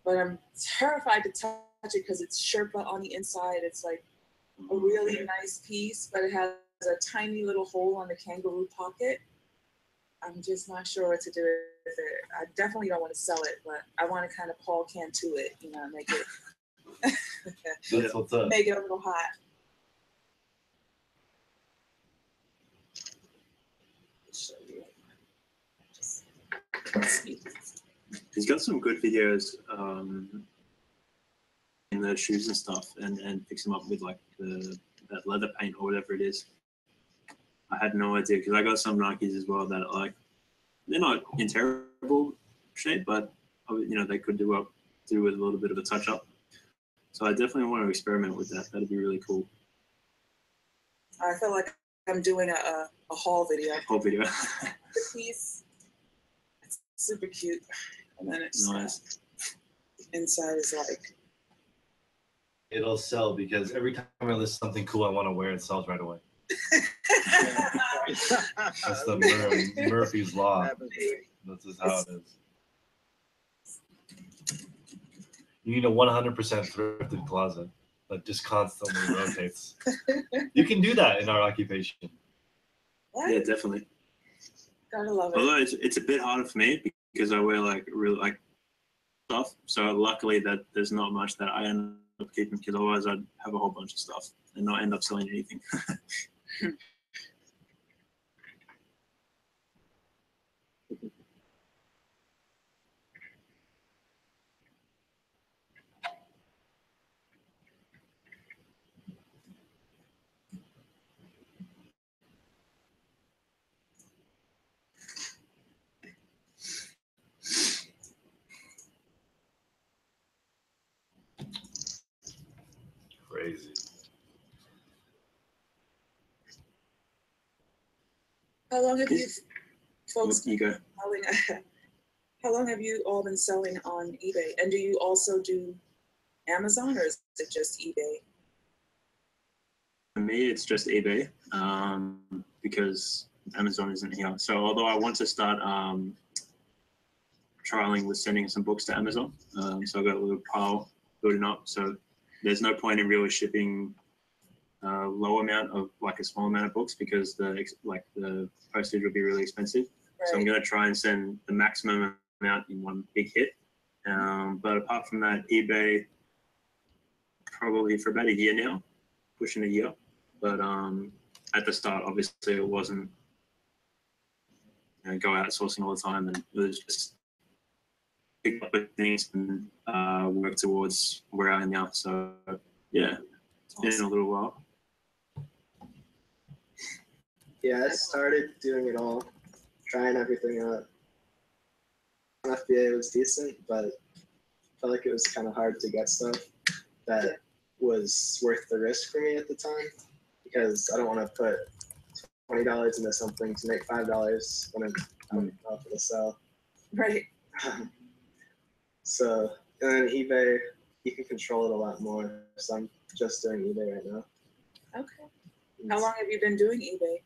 but I'm terrified to touch it because it's Sherpa on the inside. It's like a really nice piece, but it has a tiny little hole on the kangaroo pocket. I'm just not sure what to do with it. I definitely don't want to sell it, but I want to kind of Paul Cantu it, make it That's what's up. Make it a little hot. Show you. He's got some good videos in the shoes and stuff, and fix them up with like that leather paint or whatever it is. I had no idea because I got some Nikes as well that like they're not in terrible shape, but they could do with a little bit of a touch up. So I definitely want to experiment with that. That'd be really cool. I feel like I'm doing a haul video. Whole video. The piece, it's super cute, and then it's Nice. inside is like. It'll sell because every time I list something cool I want to wear, it sells right away. That's the Murphy's Law. This is how it is. You need a 100% thrifted closet that just constantly rotates. You can do that in our occupation. What? Yeah, definitely. Gotta love it. Although it's a bit harder for me because I wear like real like stuff. So luckily that there's not much that I end up keeping because otherwise I'd have a whole bunch of stuff and not end up selling anything. Crazy. How long have you folks You go. selling? How long have you all been selling on eBay? And do you also do Amazon, or is it just eBay? For me, it's just eBay because Amazon isn't here. So although I want to start trialing with sending some books to Amazon, so I've got a little pile building up. So there's no point in really shipping a low amount of like a small amount of books because the postage would be really expensive. Right. So I'm going to try and send the maximum amount in one big hit. But apart from that, eBay probably for about a year now, pushing a year. But at the start, obviously, it wasn't go outsourcing all the time, and it was just pick up things and work towards where I am now. So yeah, it's been a little while. Yeah, I started doing it all, trying everything out. FBA was decent, but I felt like it was kind of hard to get stuff that was worth the risk for me at the time, because I don't want to put $20 into something to make $5 when I'm off to sell. Right. So, and then eBay, you can control it a lot more. So I'm just doing eBay right now. Okay. How long have you been doing eBay?